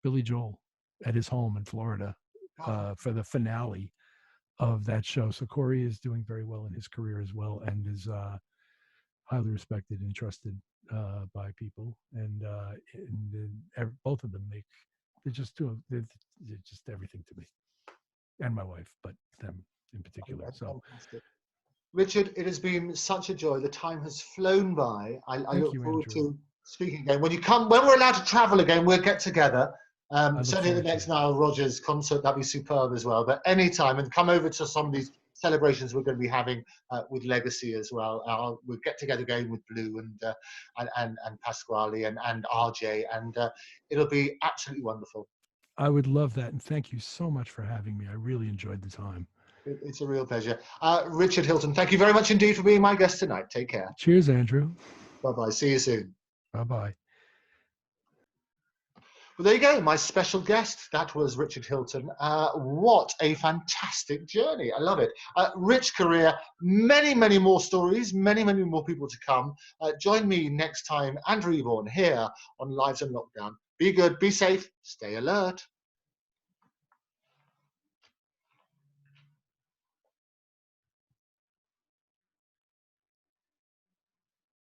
Billy Joel at his home in Florida for the finale of that show. So Corey is doing very well in his career as well, and is highly respected and trusted by people, and both of them they're just everything to me and my wife, but them in particular. So Richard, it has been such a joy. The time has flown by. I look forward to speaking again. When we're allowed to travel again, we'll get together. Certainly the next Nile Rodgers concert, that'd be superb as well. But anytime, and come over to some of these celebrations we're going to be having with Legacy as well. We'll get together again with Blue and Pasquale and RJ, and it'll be absolutely wonderful. I would love that. And thank you so much for having me. I really enjoyed the time. It's a real pleasure. Richard Hilton, thank you very much indeed for being my guest tonight. Take care. Cheers, Andrew. Bye-bye. See you soon. Bye-bye. Well, there you go, my special guest. That was Richard Hilton. What a fantastic journey. I love it. Rich career, many, many more stories, many, many more people to come. Join me next time, Andrew Eborn, here on Lives in Lockdown. Be good, be safe, stay alert.